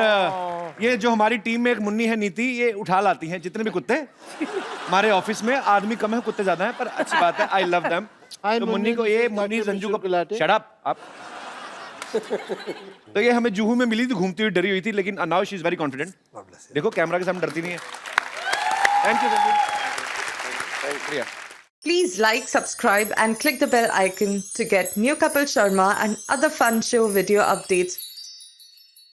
ये जो हमारी टीम में एक मुन्नी है नीति, ये उठा लाती हैं जितने भी कुत्ते हमारे ऑफिस में। आदमी कम है, कुत्ते ज्यादा हैं, पर अच्छी बात है। I love them. Hi, तो मुन्नी को Munni, ये this is Munni Dr. Sanju Vishnu को Gulate. शट अप आप। तो ये हमें जुहू में मिली थी, घूमती हुई डरी हुई थी, लेकिन now she is very confident. देखो कैमरा के सामने डरती नहीं है। थैंक यू शुक्रिया। Please like, subscribe and click the bell icon to get new Kapil Sharma and other fun show video updates